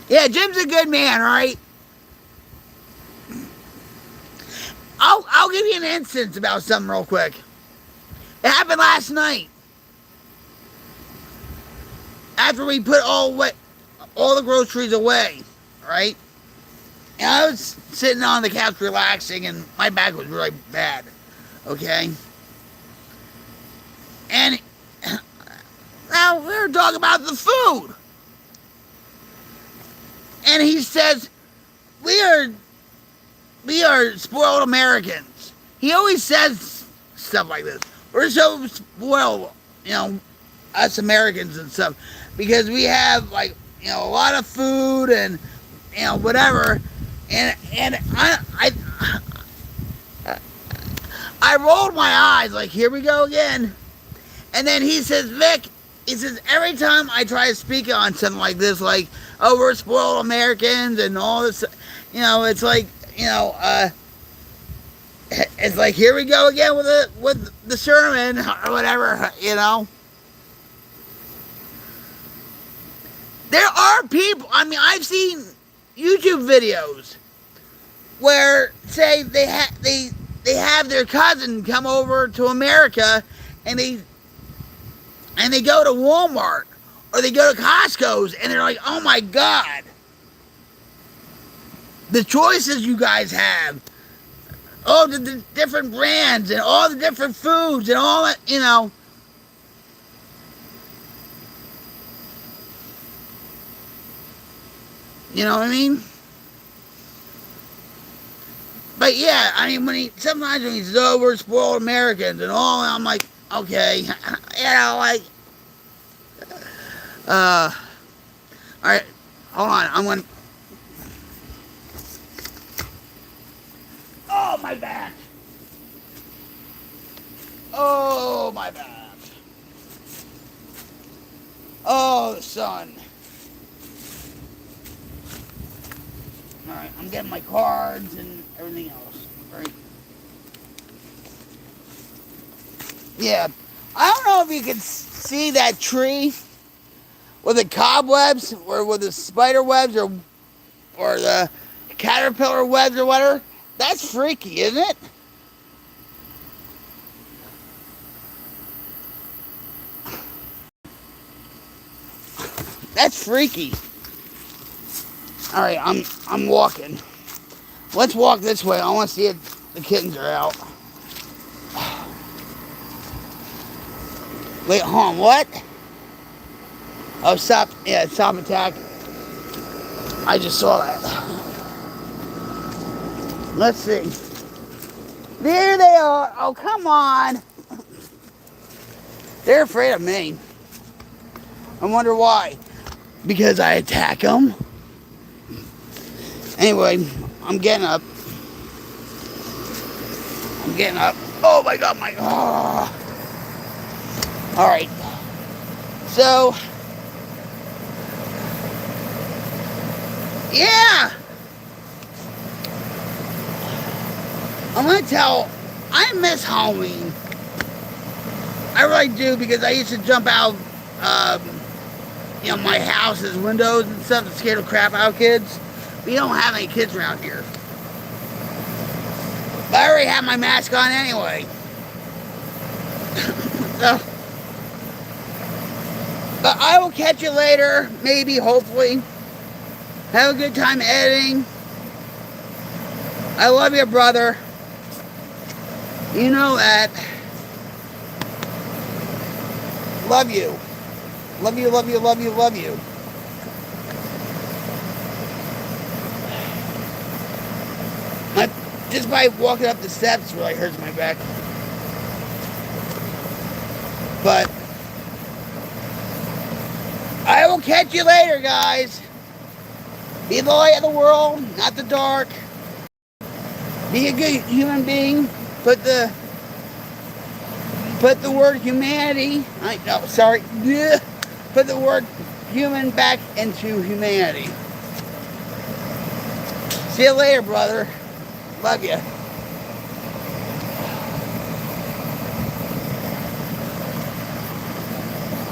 Yeah, Jim's a good man, right? I'll give you an instance about something real quick. It happened last night. After we put all the groceries away, right? And I was sitting on the couch relaxing, and my back was really bad. Okay? And now we were talking about the food. And he says, we are spoiled Americans. He always says stuff like this. We're so spoiled, us Americans and stuff, because we have a lot of food and whatever. And I rolled my eyes like, here we go again. And then he says, Vic, he says, every time I try to speak on something like this, like, oh, we're spoiled Americans and all this, it's like, it's like, here we go again with the sermon or whatever, There are people, I mean, I've seen YouTube videos where, say, they have their cousin come over to America and they go to Walmart or they go to Costco's and they're like, oh my God, the choices you guys have, all the different brands and all the different foods and all that, You know what I mean? But yeah, I mean, sometimes when he says, oh, we're spoiled Americans and all, I'm like, okay, all right, hold on, I'm going to, oh, my back. Oh, my back. Oh, the sun. All right, I'm getting my cards and everything else. Right? Yeah, I don't know if you can see that tree with the cobwebs or with the spider webs or the caterpillar webs or whatever. That's freaky, isn't it? That's freaky. All right, I'm walking. Let's walk this way. I want to see if the kittens are out. Wait, hold on, what? Oh, stop. Yeah, stop attack. I just saw that. Let's see. There they are. Oh, come on. They're afraid of me. I wonder why. Because I attack them. Anyway, I'm getting up. Oh my God, oh. All right. So, yeah. I'm going to I miss Halloween. I really do, because I used to jump out, my house's windows and stuff to scare the crap out of kids. We don't have any kids around here. But I already have my mask on anyway. So, but I will catch you later, maybe, hopefully. Have a good time editing. I love you, brother. You know that. Love you. Love you, love you, love you, love you. Just by walking up the steps really hurts my back. But I will catch you later, guys. Be the light of the world, not the dark. Be a good human being. Put the word humanity. Put the word human back into humanity. See you later, brother. Love you.